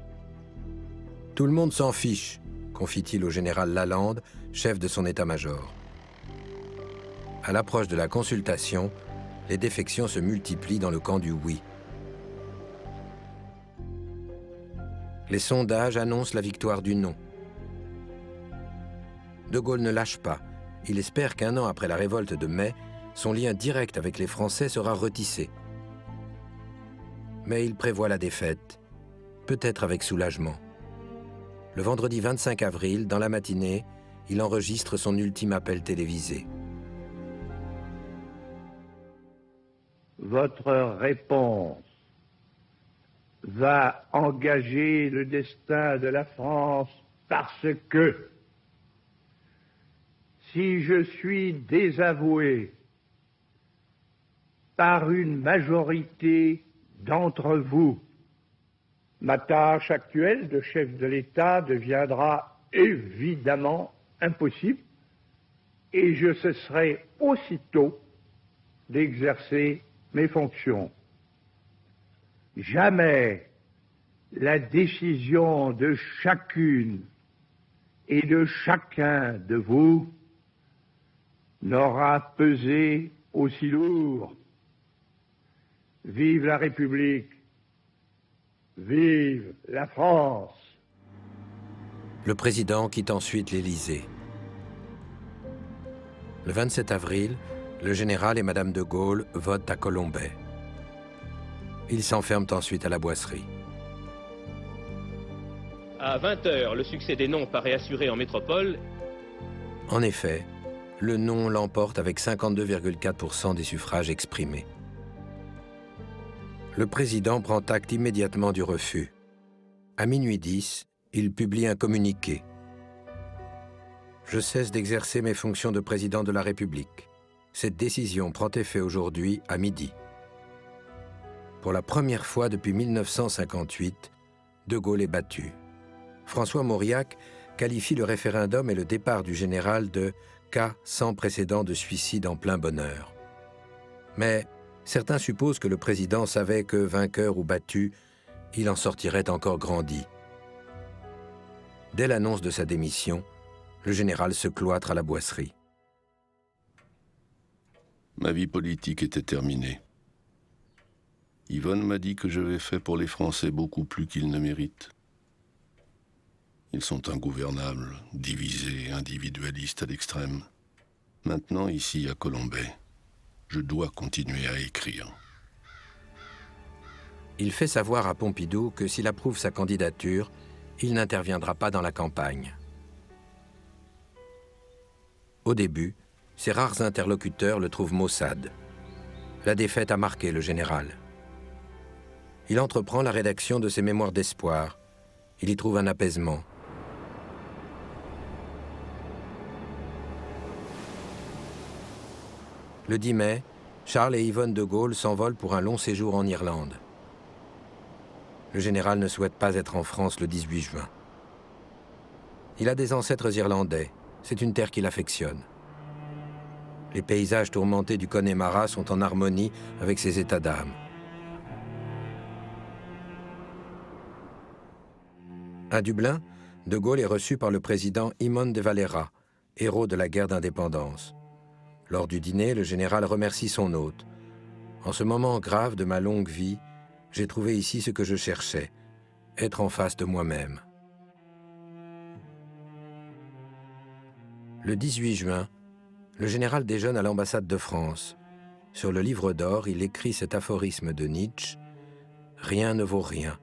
« Tout le monde s'en fiche », confie-t-il au général Lalande, chef de son état-major. À l'approche de la consultation, les défections se multiplient dans le camp du oui. Les sondages annoncent la victoire du non. De Gaulle ne lâche pas. Il espère qu'1 an après la révolte de mai, son lien direct avec les Français sera retissé. Mais il prévoit la défaite, peut-être avec soulagement. Le vendredi 25 avril, dans la matinée, il enregistre son ultime appel télévisé. Votre réponse va engager le destin de la France parce que si je suis désavoué par une majorité d'entre vous, ma tâche actuelle de chef de l'État deviendra évidemment impossible et je cesserai aussitôt d'exercer mes fonctions. Jamais la décision de chacune et de chacun de vous n'aura pesé aussi lourd. Vive la République, vive la France. Le président quitte ensuite l'Élysée. Le 27 avril, le général et Madame de Gaulle votent à Colombey. Ils s'enferment ensuite à la Boisserie. À 20 h, le succès des noms paraît assuré en métropole. En effet, le non l'emporte avec 52,4% des suffrages exprimés. Le président prend acte immédiatement du refus. À minuit 10, il publie un communiqué. « Je cesse d'exercer mes fonctions de président de la République. Cette décision prend effet aujourd'hui à midi. » Pour la première fois depuis 1958, De Gaulle est battu. François Mauriac qualifie le référendum et le départ du général de « cas sans précédent de suicide en plein bonheur ». Mais certains supposent que le président savait que, vainqueur ou battu, il en sortirait encore grandi. Dès l'annonce de sa démission, le général se cloître à la Boisserie. Ma vie politique était terminée. Yvonne m'a dit que j'avais fait pour les Français beaucoup plus qu'ils ne méritent. Ils sont ingouvernables, divisés, individualistes à l'extrême. Maintenant, ici, à Colombey, je dois continuer à écrire. Il fait savoir à Pompidou que s'il approuve sa candidature, il n'interviendra pas dans la campagne. Au début, ses rares interlocuteurs le trouvent maussade. La défaite a marqué le général. Il entreprend la rédaction de ses mémoires d'espoir. Il y trouve un apaisement. Le 10 mai, Charles et Yvonne de Gaulle s'envolent pour un long séjour en Irlande. Le général ne souhaite pas être en France le 18 juin. Il a des ancêtres irlandais. C'est une terre qu'il affectionne. Les paysages tourmentés du Connemara sont en harmonie avec ses états d'âme. À Dublin, De Gaulle est reçu par le président Imón de Valera, héros de la guerre d'indépendance. Lors du dîner, le général remercie son hôte. « En ce moment grave de ma longue vie, j'ai trouvé ici ce que je cherchais, être en face de moi-même. » Le 18 juin, le général déjeune à l'ambassade de France. Sur le livre d'or, il écrit cet aphorisme de Nietzsche « Rien ne vaut rien,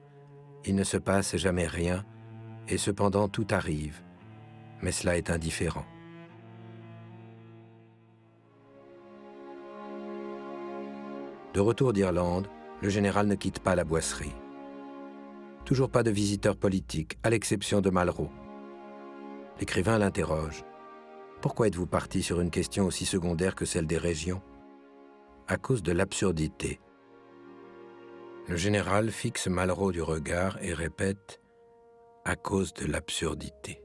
il ne se passe jamais rien, et cependant tout arrive, mais cela est indifférent. » De retour d'Irlande, le général ne quitte pas la Boisserie. Toujours pas de visiteurs politiques, à l'exception de Malraux. L'écrivain l'interroge. « Pourquoi êtes-vous parti sur une question aussi secondaire que celle des régions ?»« À cause de l'absurdité. » Le général fixe Malraux du regard et répète « À cause de l'absurdité. »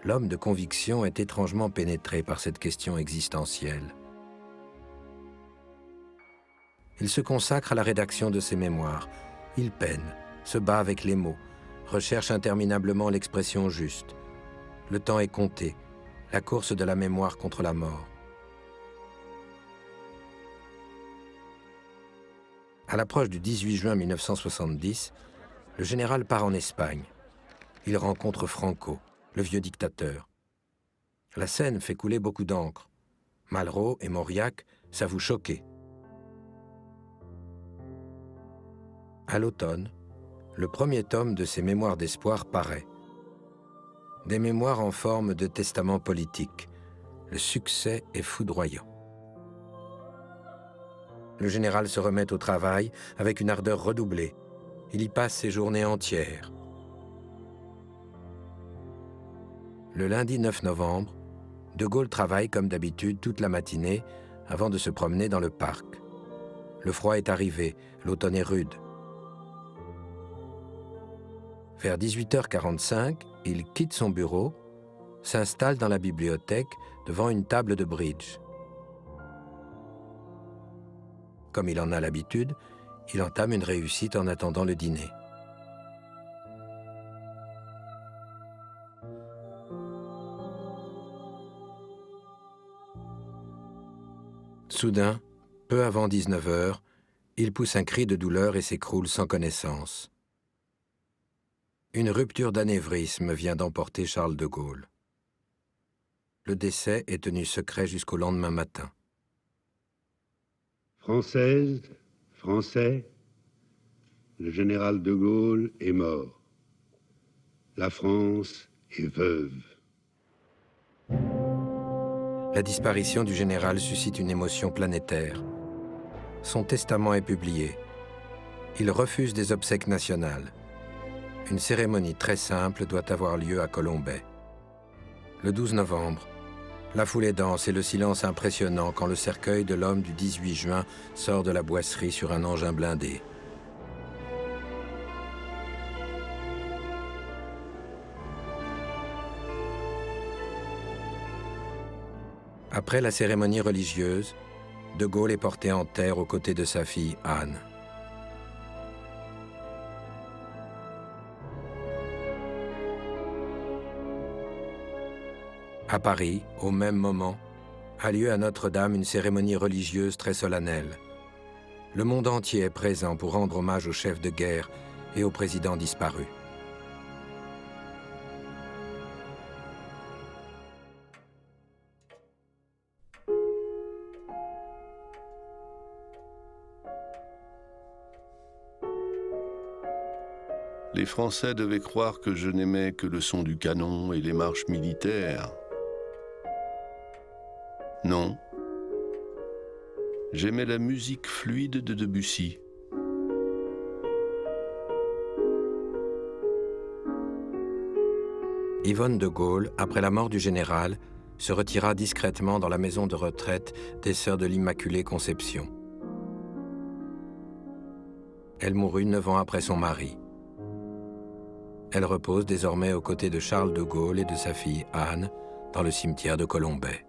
L'homme de conviction est étrangement pénétré par cette question existentielle. Il se consacre à la rédaction de ses mémoires. Il peine, se bat avec les mots, recherche interminablement l'expression juste. Le temps est compté, la course de la mémoire contre la mort. À l'approche du 18 juin 1970, le général part en Espagne. Il rencontre Franco, le vieux dictateur. La scène fait couler beaucoup d'encre. Malraux et Mauriac s'avouent choqués. À l'automne, le premier tome de ses mémoires d'espoir paraît. Des mémoires en forme de testament politique. Le succès est foudroyant. Le général se remet au travail avec une ardeur redoublée. Il y passe ses journées entières. Le lundi 9 novembre, De Gaulle travaille comme d'habitude toute la matinée avant de se promener dans le parc. Le froid est arrivé, l'automne est rude. Vers 18h45, il quitte son bureau, s'installe dans la bibliothèque devant une table de bridge. Comme il en a l'habitude, il entame une réussite en attendant le dîner. Soudain, peu avant 19h, il pousse un cri de douleur et s'écroule sans connaissance. Une rupture d'anévrisme vient d'emporter Charles de Gaulle. Le décès est tenu secret jusqu'au lendemain matin. Française, Français, le général de Gaulle est mort. La France est veuve. La disparition du général suscite une émotion planétaire. Son testament est publié. Il refuse des obsèques nationales. Une cérémonie très simple doit avoir lieu à Colombey. Le 12 novembre, la foule est dense et le silence impressionnant quand le cercueil de l'homme du 18 juin sort de la boisserie sur un engin blindé. Après la cérémonie religieuse, De Gaulle est porté en terre aux côtés de sa fille Anne. À Paris, au même moment, a lieu à Notre-Dame une cérémonie religieuse très solennelle. Le monde entier est présent pour rendre hommage au chef de guerre et au président disparu. Les Français devaient croire que je n'aimais que le son du canon et les marches militaires. Non. J'aimais la musique fluide de Debussy. Yvonne de Gaulle, après la mort du général, se retira discrètement dans la maison de retraite des Sœurs de l'Immaculée Conception. Elle mourut 9 ans après son mari. Elle repose désormais aux côtés de Charles de Gaulle et de sa fille Anne dans le cimetière de Colombey.